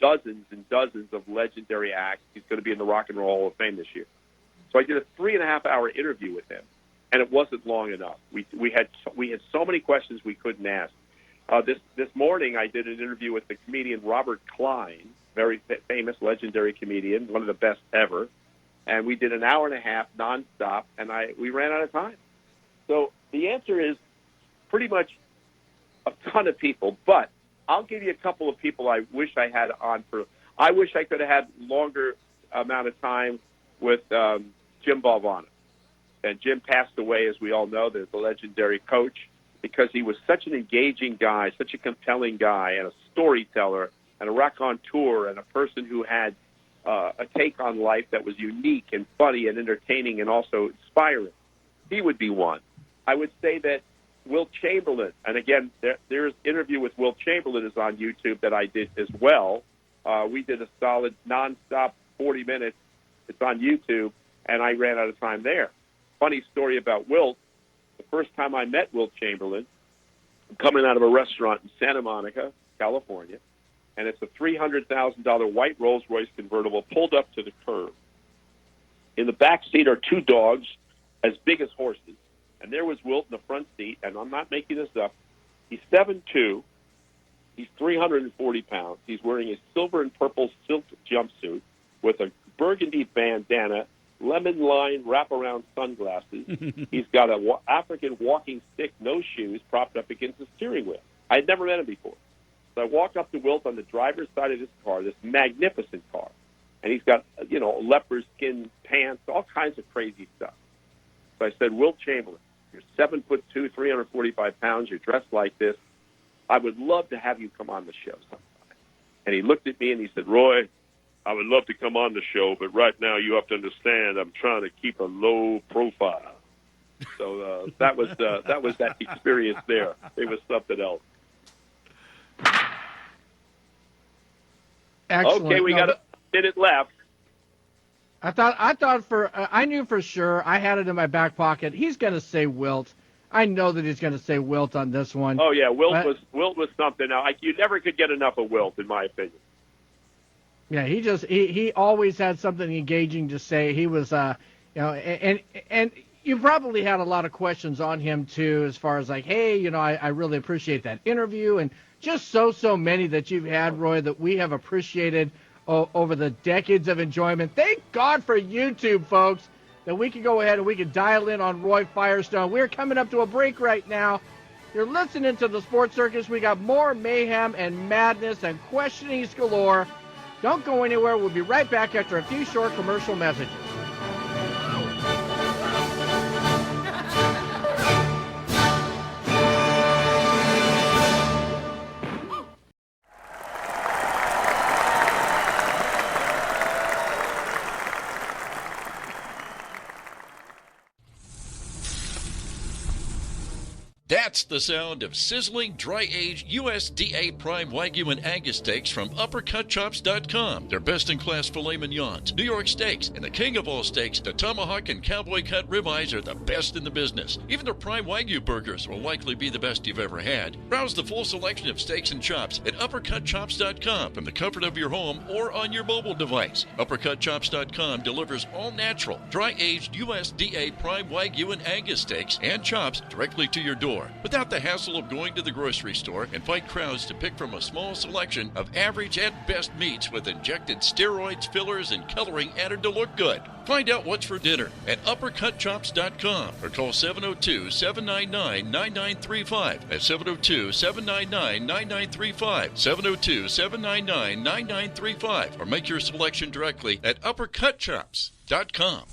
dozens and dozens of legendary acts. He's going to be in the Rock and Roll Hall of Fame this year. So I did a 3.5 hour interview with him, and it wasn't long enough. We had so many questions we couldn't ask. This morning I did an interview with the comedian Robert Klein, very famous, legendary comedian, one of the best ever, and we did an hour and a half nonstop, and we ran out of time. So the answer is pretty much a ton of people, but I'll give you a couple of people I wish I had on for. I wish I could have had longer amount of time with Jim Valvano. And Jim passed away, as we all know, the legendary coach, because he was such an engaging guy, such a compelling guy, and a storyteller, and a raconteur, and a person who had a take on life that was unique and funny and entertaining and also inspiring. He would be one. I would say that Wilt Chamberlain, and again, there's interview with Wilt Chamberlain is on YouTube that I did as well. We did a solid nonstop 40 minutes. It's on YouTube, and I ran out of time there. Funny story about Wilt. The first time I met Wilt Chamberlain, I'm coming out of a restaurant in Santa Monica, California, and it's a $300,000 white Rolls-Royce convertible pulled up to the curb. In the back seat are 2 dogs as big as horses, and there was Wilt in the front seat, and I'm not making this up. He's 7'2", he's 340 pounds, he's wearing a silver and purple silk jumpsuit with a burgundy bandana lemon line wraparound sunglasses. He's got a African walking stick, no shoes, propped up against the steering wheel. I had never met him before. So I walked up to Wilt on the driver's side of this car, this magnificent car. And he's got, leopard skin pants, all kinds of crazy stuff. So I said, Wilt Chamberlain, you're 7'2", 345 pounds. You're dressed like this. I would love to have you come on the show sometime. And he looked at me and he said, Roy, I would love to come on the show, but right now you have to understand I'm trying to keep a low profile. So that was that experience there. It was something else. Excellent. Okay, we got a minute left. I knew for sure. I had it in my back pocket. He's going to say Wilt. I know that he's going to say Wilt on this one. Oh yeah, Wilt was something. Now you never could get enough of Wilt, in my opinion. Yeah, he always had something engaging to say. He was, and you probably had a lot of questions on him too, as far as like, hey, I really appreciate that interview, and just so many that you've had, Roy, that we have appreciated over the decades of enjoyment. Thank God for YouTube, folks, that we can go ahead and we can dial in on Roy Firestone. We're coming up to a break right now. You're listening to the Sports Circus. We got more mayhem and madness and questionings galore. Don't go anywhere. We'll be right back after a few short commercial messages. That's the sound of sizzling, dry-aged USDA Prime Wagyu and Angus steaks from UpperCutChops.com. Their best-in-class filet mignons, New York steaks, and the king of all steaks, the tomahawk and cowboy cut ribeyes are the best in the business. Even their Prime Wagyu burgers will likely be the best you've ever had. Browse the full selection of steaks and chops at UpperCutChops.com from the comfort of your home or on your mobile device. UpperCutChops.com delivers all-natural, dry-aged USDA Prime Wagyu and Angus steaks and chops directly to your door, without the hassle of going to the grocery store and fight crowds to pick from a small selection of average and best meats with injected steroids, fillers, and coloring added to look good. Find out what's for dinner at UpperCutChops.com or call 702-799-9935. That's 702-799-9935. 702-799-9935. Or make your selection directly at UpperCutChops.com.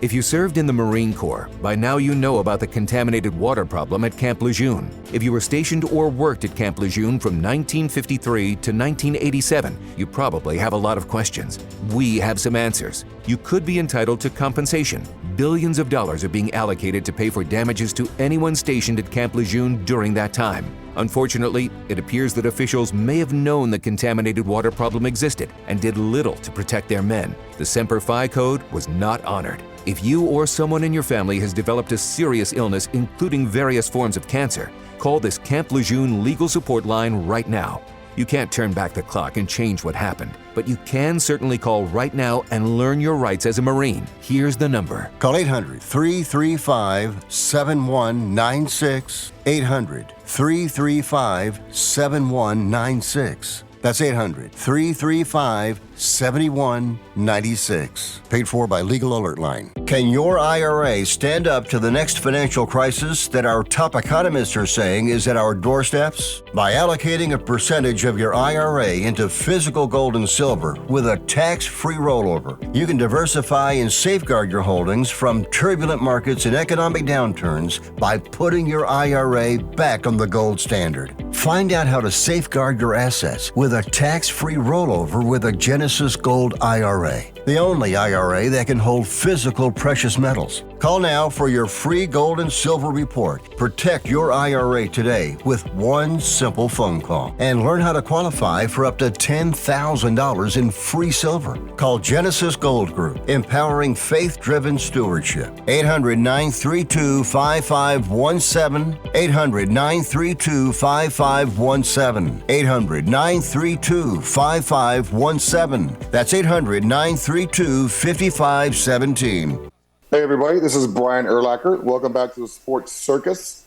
If you served in the Marine Corps, by now you know about the contaminated water problem at Camp Lejeune. If you were stationed or worked at Camp Lejeune from 1953 to 1987, you probably have a lot of questions. We have some answers. You could be entitled to compensation. Billions of dollars are being allocated to pay for damages to anyone stationed at Camp Lejeune during that time. Unfortunately, it appears that officials may have known the contaminated water problem existed and did little to protect their men. The Semper Fi code was not honored. If you or someone in your family has developed a serious illness, including various forms of cancer, call this Camp Lejeune legal support line right now. You can't turn back the clock and change what happened, but you can certainly call right now and learn your rights as a Marine. Here's the number. Call 800-335-7196. 800-335-7196. That's 800-335-7196. Paid for by Legal Alert Line. Can your IRA stand up to the next financial crisis that our top economists are saying is at our doorsteps? By allocating a percentage of your IRA into physical gold and silver with a tax-free rollover, you can diversify and safeguard your holdings from turbulent markets and economic downturns by putting your IRA back on the gold standard. Find out how to safeguard your assets with a tax-free rollover with a Genesis Gold IRA, the only IRA that can hold physical precious metals. Call now for your free gold and silver report. Protect your IRA today with one simple phone call and learn how to qualify for up to $10,000 in free silver. Call Genesis Gold Group, empowering faith-driven stewardship. 800-932-5517. 800-932-5517. 800-932-5517. That's 800-932-5517. Hey everybody, this is Brian Urlacher. Welcome back to the Sports Circus.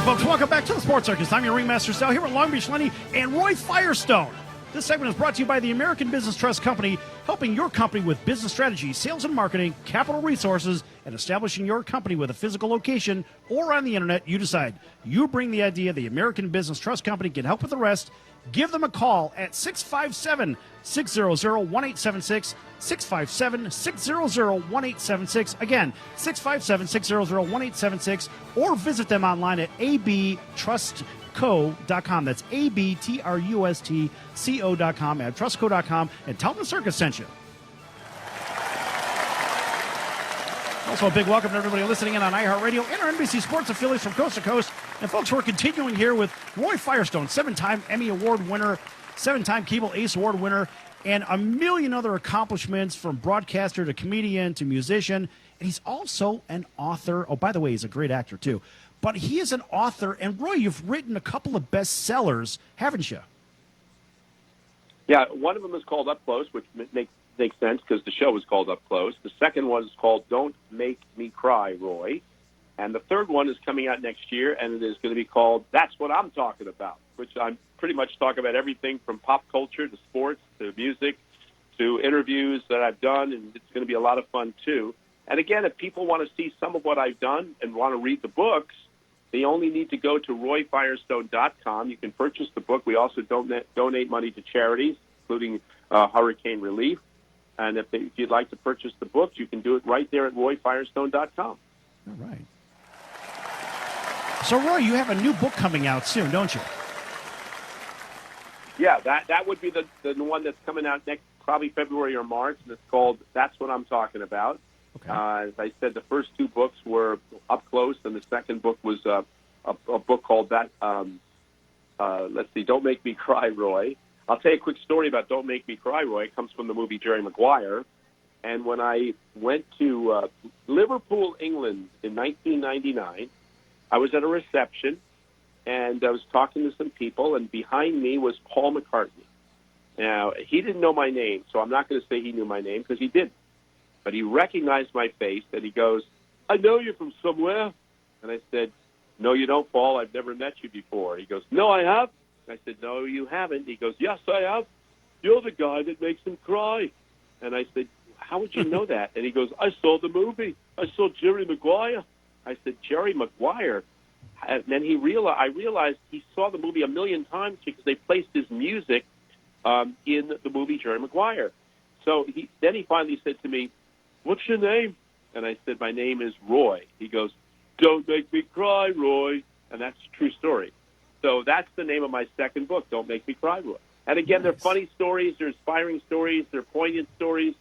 folks. Welcome back to the Sports Circus. I'm your Ringmaster Sal here at Long Beach Lenny and Roy Firestone. This segment is brought to you by the American Business Trust Company, helping your company with business strategy, sales and marketing, capital resources, and establishing your company with a physical location or on the internet. You decide. You bring the idea. The American Business Trust Company can help with the rest. Give them a call at 657-600-1876, 657-600-1876. Again, 657-600-1876, or visit them online at abtrustco.com. That's abtrustco.com, at trustco.com, and tell them the circus sent you. Also, a big welcome to everybody listening in on iHeartRadio and our NBC Sports affiliates from coast to coast. And, folks, we're continuing here with Roy Firestone, 7-time Emmy Award winner, 7-time Cable Ace Award winner, and a million other accomplishments from broadcaster to comedian to musician. And he's also an author. Oh, by the way, he's a great actor, too. But he is an author. And, Roy, you've written a couple of bestsellers, haven't you? Yeah, one of them is called Up Close, which makes sense because the show is called Up Close. The second one is called Don't Make Me Cry, Roy. And the third one is coming out next year, and it is going to be called That's What I'm Talking About, which I'm pretty much talking about everything from pop culture to sports to music to interviews that I've done, and it's going to be a lot of fun, too. And, again, if people want to see some of what I've done and want to read the books, they only need to go to RoyFirestone.com. You can purchase the book. We also donate money to charities, including hurricane relief. And if you'd like to purchase the book, you can do it right there at RoyFirestone.com. All right. So, Roy, you have a new book coming out soon, don't you? Yeah, that would be the one that's coming out next, probably February or March, and it's called That's What I'm Talking About. Okay. As I said, the first two books were Up Close, and the second book was a book called Don't Make Me Cry, Roy. I'll tell you a quick story about Don't Make Me Cry, Roy. It comes from the movie Jerry Maguire. And when I went to Liverpool, England in 1999, I was at a reception, and I was talking to some people, and behind me was Paul McCartney. Now, he didn't know my name, so I'm not going to say he knew my name because he didn't. But he recognized my face, and he goes, I know you from somewhere. And I said, no, you don't, Paul. I've never met you before. He goes, no, I have. I said, no, you haven't. He goes, yes, I have. You're the guy that makes him cry. And I said, how would you know that? And he goes, I saw the movie. I saw Jerry Maguire. I said, Jerry Maguire? And then I realized he saw the movie a million times because they placed his music in the movie Jerry Maguire. So then he finally said to me, what's your name? And I said, my name is Roy. He goes, don't make me cry, Roy. And that's a true story. So that's the name of my second book, Don't Make Me Cry, Roy. And again, They're funny stories, they're inspiring stories, they're poignant stories.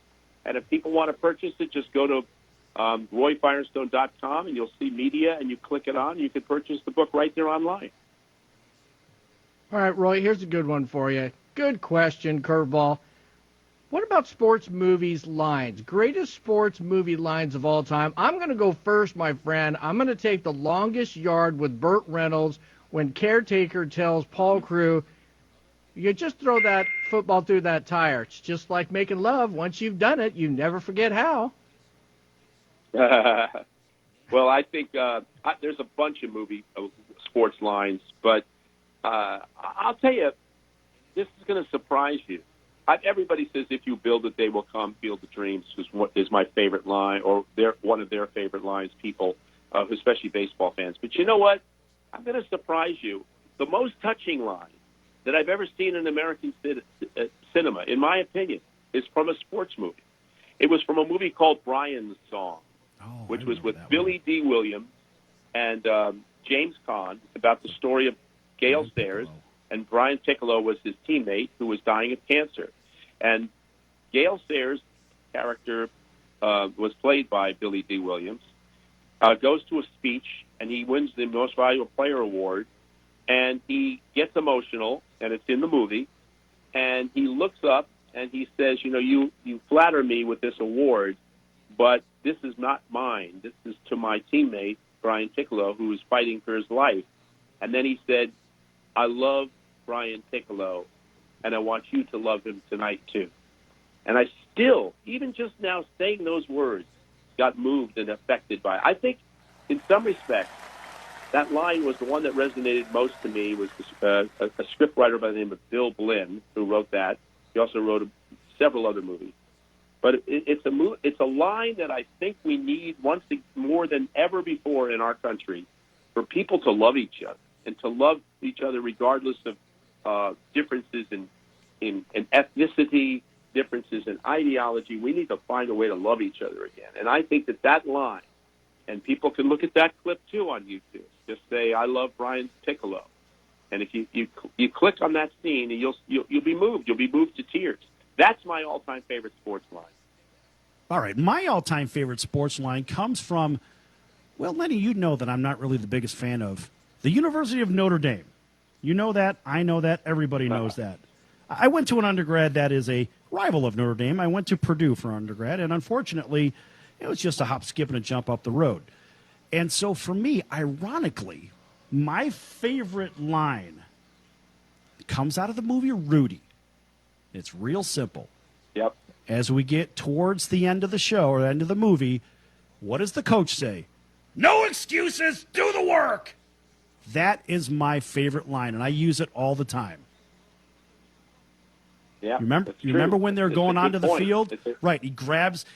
And if people want to purchase it, just go to RoyFirestone.com, and you'll see media, and you click it on. You can purchase the book right there online. All right, Roy, here's a good one for you. Good question, curveball. What about sports movies lines? Greatest sports movie lines of all time. I'm going to go first, my friend. I'm going to take The Longest Yard with Burt Reynolds when Caretaker tells Paul Crewe, you just throw that football through that tire. It's just like making love. Once you've done it, you never forget how. Well, I think there's a bunch of sports lines, but I'll tell you, this is going to surprise you. Everybody says, if you build it, they will come. Field of Dreams is my favorite line, or one of their favorite lines, people, especially baseball fans. But you know what? I'm going to surprise you. The most touching line that I've ever seen in American cinema, in my opinion, is from a sports movie. It was from a movie called Brian's Song, which was with Billy D. Williams and James Caan. It's about the story of Gale Sayers, and Brian Piccolo was his teammate who was dying of cancer. And Gale Sayers' character was played by Billy D. Williams, goes to a speech, and he wins the Most Valuable Player Award, and he gets emotional, and it's in the movie, and he looks up, and he says, you flatter me with this award, but this is not mine. This is to my teammate, Brian Piccolo, who is fighting for his life. And then he said, I love Brian Piccolo, and I want you to love him tonight, too. And I still, even just now saying those words, got moved and affected by it. I think, in some respects, that line was the one that resonated most to me. Was a scriptwriter by the name of Bill Blinn who wrote that. He also wrote several other movies. But it's a line that I think we need more than ever before in our country for people to love each other and to love each other regardless of differences in ethnicity, differences in ideology. We need to find a way to love each other again. And I think that line, and people can look at that clip too on YouTube. Just say, "I love Brian Piccolo," and if you click on that scene, and you'll be moved. You'll be moved to tears. That's my all-time favorite sports line. All right, my all-time favorite sports line comes from, well, Lenny, you know that I'm not really the biggest fan of the University of Notre Dame. You know that. I know that. Everybody knows that. I went to an undergrad that is a rival of Notre Dame. I went to Purdue for undergrad, and unfortunately, it was just a hop, skip, and a jump up the road. And so for me, ironically, my favorite line comes out of the movie Rudy. It's real simple. Yep. As we get towards the end of the show or the end of the movie, what does the coach say? No excuses, do the work. That is my favorite line, and I use it all the time. Yeah, you remember when they're going onto the field? Right, he grabs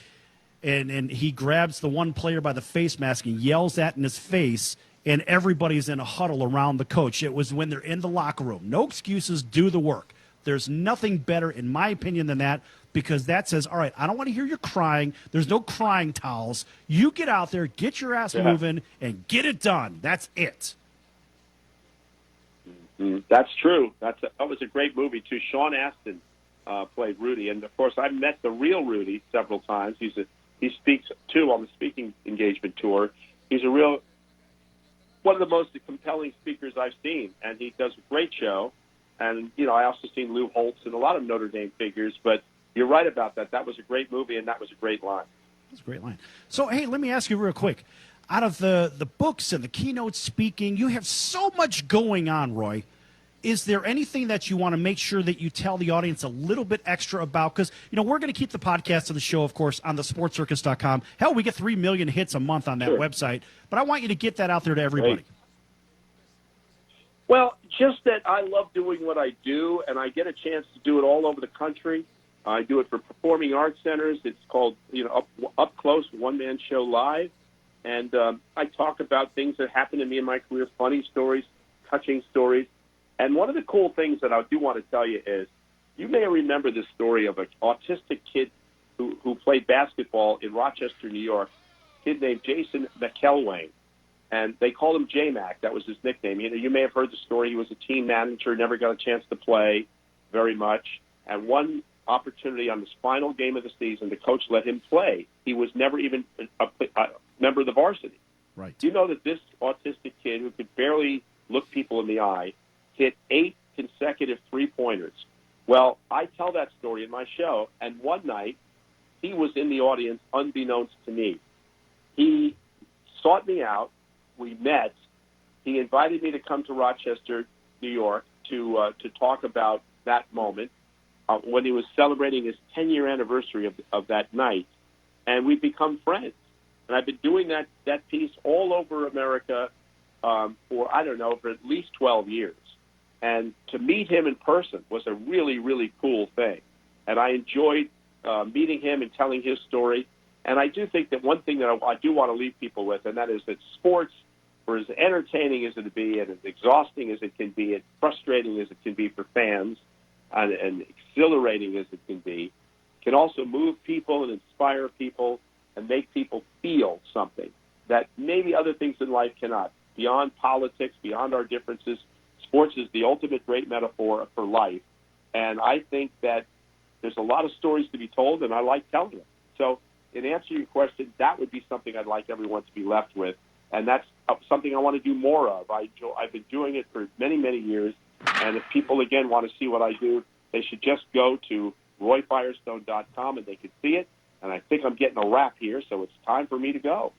he grabs the one player by the face mask and yells that in his face, and everybody's in a huddle around the coach. It was when they're in the locker room. No excuses, do the work. There's nothing better, in my opinion, than that, because that says, all right, I don't want to hear you crying. There's no crying towels. You get out there, get your ass moving, and get it done. That's it. That's true. That was a great movie, too. Sean Astin played Rudy. And, of course, I met the real Rudy several times. He speaks, too, on the speaking engagement tour. He's one of the most compelling speakers I've seen, and he does a great show. And, I also seen Lou Holtz and a lot of Notre Dame figures, but you're right about that. That was a great movie, and that was a great line. That's a great line. So, hey, let me ask you real quick. Out of the books and the keynote speaking, you have so much going on, Roy. Is there anything that you want to make sure that you tell the audience a little bit extra about? Because, we're going to keep the podcast of the show, of course, on the sportscircus.com. Hell, we get 3 million hits a month on that website. But I want you to get that out there to everybody. Great. Well, just that I love doing what I do, and I get a chance to do it all over the country. I do it for performing arts centers. It's called, Up Close, One-Man Show Live. And I talk about things that happened to me in my career, funny stories, touching stories. And one of the cool things that I do want to tell you is, you may remember this story of an autistic kid who played basketball in Rochester, New York, a kid named Jason McElwain. And they called him J-Mac. That was his nickname. You may have heard the story. He was a team manager, never got a chance to play very much. And one opportunity on his final game of the season, the coach let him play. He was never even a member of the varsity. Right. Do you know that this autistic kid who could barely look people in the eye hit 8 consecutive three-pointers? Well, I tell that story in my show, and one night he was in the audience unbeknownst to me. He sought me out. We met. He invited me to come to Rochester, New York, to talk about that moment when he was celebrating his 10-year anniversary of that night, and we've become friends. And I've been doing that piece all over America for at least 12 years. And to meet him in person was a really, really cool thing. And I enjoyed meeting him and telling his story. And I do think that one thing that I do want to leave people with, and that is that sports, for as entertaining as it can be and as exhausting as it can be, as frustrating as it can be for fans, and exhilarating as it can be, can also move people and inspire people and make people feel something that maybe other things in life cannot. Beyond politics, beyond our differences, sports is the ultimate great metaphor for life. And I think that there's a lot of stories to be told, and I like telling them. So in answer to your question, that would be something I'd like everyone to be left with. And that's something I want to do more of. I've been doing it for many, many years. And if people, again, want to see what I do, they should just go to RoyFirestone.com and they can see it. And I think I'm getting a wrap here, so it's time for me to go.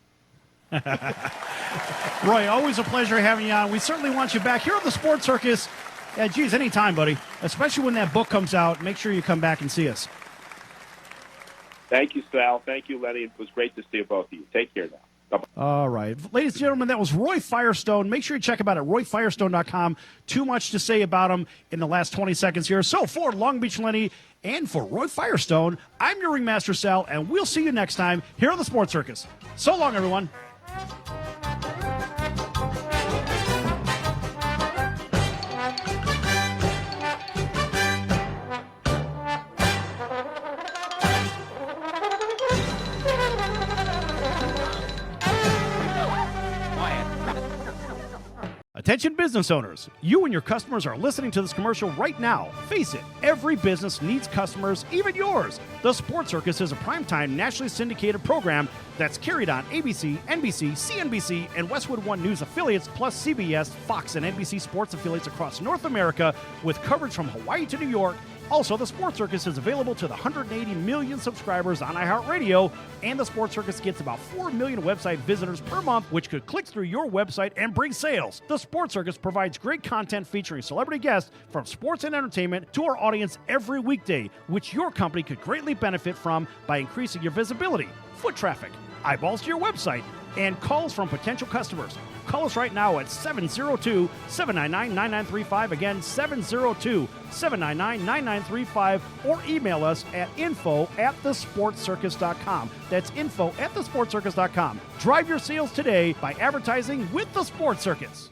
Roy, always a pleasure having you on. We certainly want you back here on the Sports Circus. Yeah, geez, anytime, buddy. Especially when that book comes out. Make sure you come back and see us. Thank you, Sal. Thank you, Lenny. It was great to see you both of you. Take care now. All right. Ladies and gentlemen, that was Roy Firestone. Make sure you check him out at RoyFirestone.com. Too much to say about him in the last 20 seconds here. So for Long Beach Lenny and for Roy Firestone, I'm your Ringmaster Sal, and we'll see you next time here on the Sports Circus. So long, everyone. Attention business owners, you and your customers are listening to this commercial right now. Face it, every business needs customers, even yours. The Sports Circus is a primetime nationally syndicated program that's carried on ABC, NBC, CNBC, and Westwood One News affiliates, plus CBS, Fox, and NBC sports affiliates across North America with coverage from Hawaii to New York. Also, the Sports Circus is available to the 180 million subscribers on iHeartRadio, and the Sports Circus gets about 4 million website visitors per month, which could click through your website and bring sales. The Sports Circus provides great content featuring celebrity guests from sports and entertainment to our audience every weekday, which your company could greatly benefit from by increasing your visibility, foot traffic, eyeballs to your website, and calls from potential customers. Call us right now at 702-799-9935. Again, 702-799-9935. Or email us at info@thesportscircus.com. That's info@thesportscircus.com. Drive your sales today by advertising with the Sports Circus.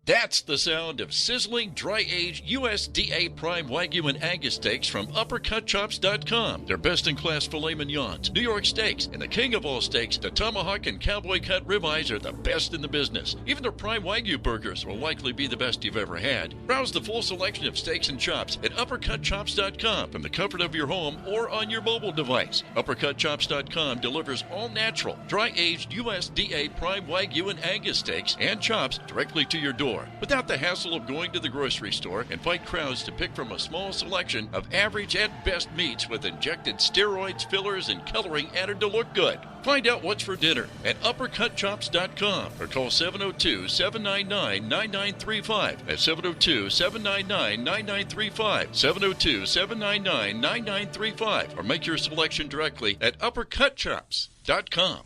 That's the sound of sizzling, dry-aged USDA Prime Wagyu and Angus steaks from UppercutChops.com. Their best-in-class filet mignons, New York steaks, and the king of all steaks, the tomahawk and cowboy cut ribeyes are the best in the business. Even their Prime Wagyu burgers will likely be the best you've ever had. Browse the full selection of steaks and chops at UppercutChops.com from the comfort of your home or on your mobile device. UppercutChops.com delivers all-natural, dry-aged USDA Prime Wagyu and Angus steaks and chops directly to your door, without the hassle of going to the grocery store and fight crowds to pick from a small selection of average at best meats with injected steroids, fillers, and coloring added to look good. Find out what's for dinner at UppercutChops.com or call 702-799-9935. That's 702-799-9935. 702-799-9935. Or make your selection directly at UppercutChops.com.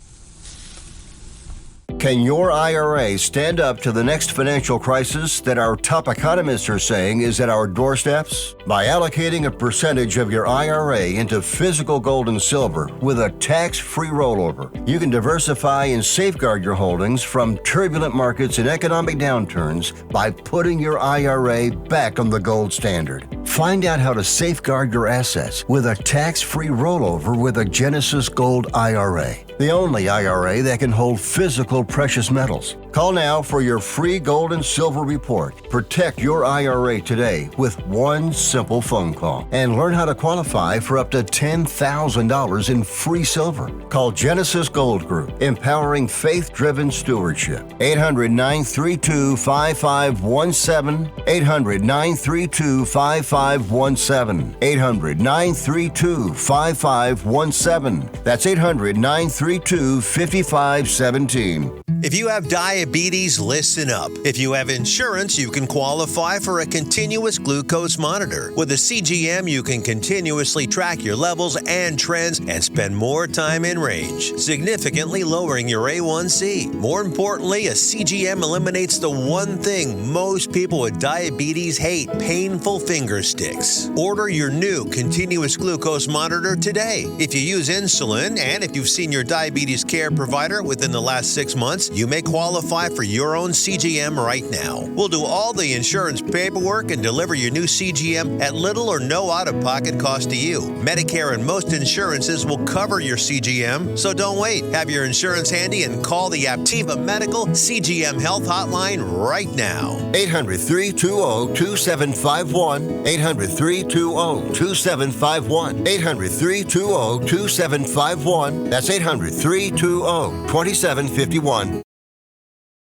Can your IRA stand up to the next financial crisis that our top economists are saying is at our doorsteps? By allocating a percentage of your IRA into physical gold and silver with a tax-free rollover, you can diversify and safeguard your holdings from turbulent markets and economic downturns by putting your IRA back on the gold standard. Find out how to safeguard your assets with a tax-free rollover with a Genesis Gold IRA, the only IRA that can hold physical precious metals. Call now for your free gold and silver report. Protect your IRA today with one simple phone call and learn how to qualify for up to $10,000 in free silver. Call Genesis Gold Group, empowering faith-driven stewardship. 800-932-5517. 800-932-5517. 800-932-5517. That's 800-932-5517. If you have diabetes, listen up. If you have insurance, you can qualify for a continuous glucose monitor. With a CGM, you can continuously track your levels and trends and spend more time in range, significantly lowering your A1C. More importantly, a CGM eliminates the one thing most people with diabetes hate: painful finger sticks. Order your new continuous glucose monitor today. If you use insulin and if you've seen your diabetes care provider within the last 6 months, you may qualify for your own CGM right now. We'll do all the insurance paperwork and deliver your new CGM at little or no out-of-pocket cost to you. Medicare and most insurances will cover your CGM, so don't wait. Have your insurance handy and call the Aptiva Medical CGM Health Hotline right now. 800-320-2751. 800-320-2751. 800-320-2751. That's 800-320-2751.